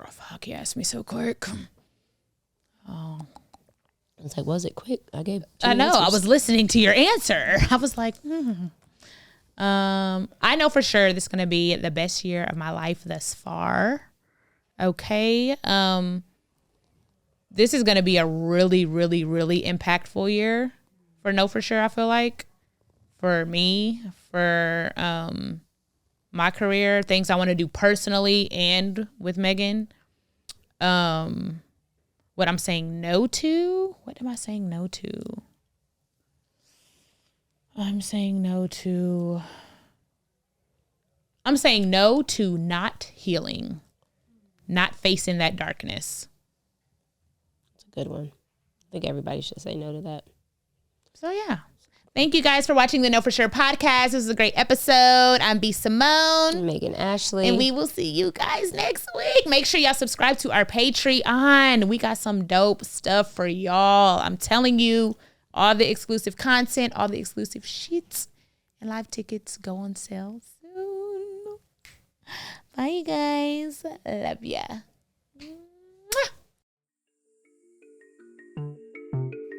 Fuck, you asked me so quick. Oh.
It's like, was it quick? I gave 2
I know.
answers.
I was listening to your answer. I was like, I know for sure this is going to be the best year of my life thus far. Okay. This is going to be a really, really, really impactful year for no for sure, I feel like. For me, for my career, things I want to do personally and with Megan. What I'm saying no to? What am I saying no to? I'm saying no to not healing, not facing that darkness.
It's a good one. I think everybody should say no to that.
So yeah. Thank you guys for watching the Know For Sure podcast. This was a great episode. I'm B.Simone.
Megan Ashley.
And we will see you guys next week. Make sure y'all subscribe to our Patreon. We got some dope stuff for y'all. I'm telling you, all the exclusive content, all the exclusive sheets, and live tickets go on sale soon. Bye, you guys. Love ya.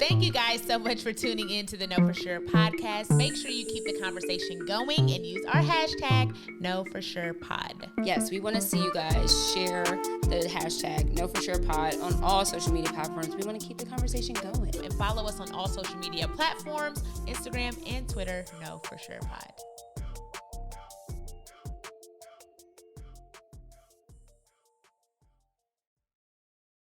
Thank you guys so much for tuning in to the Know For Sure podcast. Make sure you keep the conversation going and use our hashtag KnowForSurePod.
Yes, we want to see you guys share the hashtag KnowForSurePod on all social media platforms. We want to keep the conversation going.
And follow us on all social media platforms, Instagram and Twitter, KnowForSurePod.